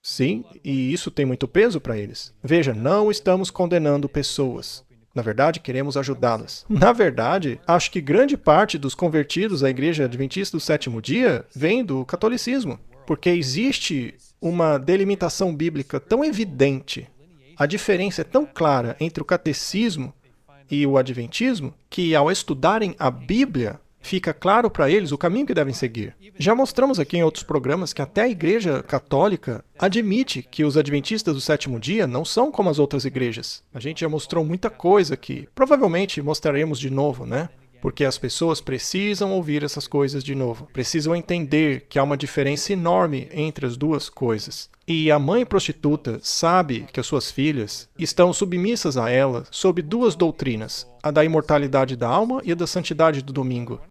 Sim, e isso tem muito peso para eles. Veja, não estamos condenando pessoas. Na verdade, queremos ajudá-las. Na verdade, acho que grande parte dos convertidos à Igreja Adventista do Sétimo Dia vem do catolicismo, porque existe uma delimitação bíblica tão evidente, a diferença é tão clara entre o catecismo e o adventismo, que ao estudarem a Bíblia, fica claro para eles o caminho que devem seguir. Já mostramos aqui em outros programas que até a Igreja Católica admite que os adventistas do sétimo dia não são como as outras igrejas. A gente já mostrou muita coisa aqui. Provavelmente mostraremos de novo, né? Porque as pessoas precisam ouvir essas coisas de novo. Precisam entender que há uma diferença enorme entre as duas coisas. E a mãe prostituta sabe que as suas filhas estão submissas a ela sob duas doutrinas, a da imortalidade da alma e a da santidade do domingo.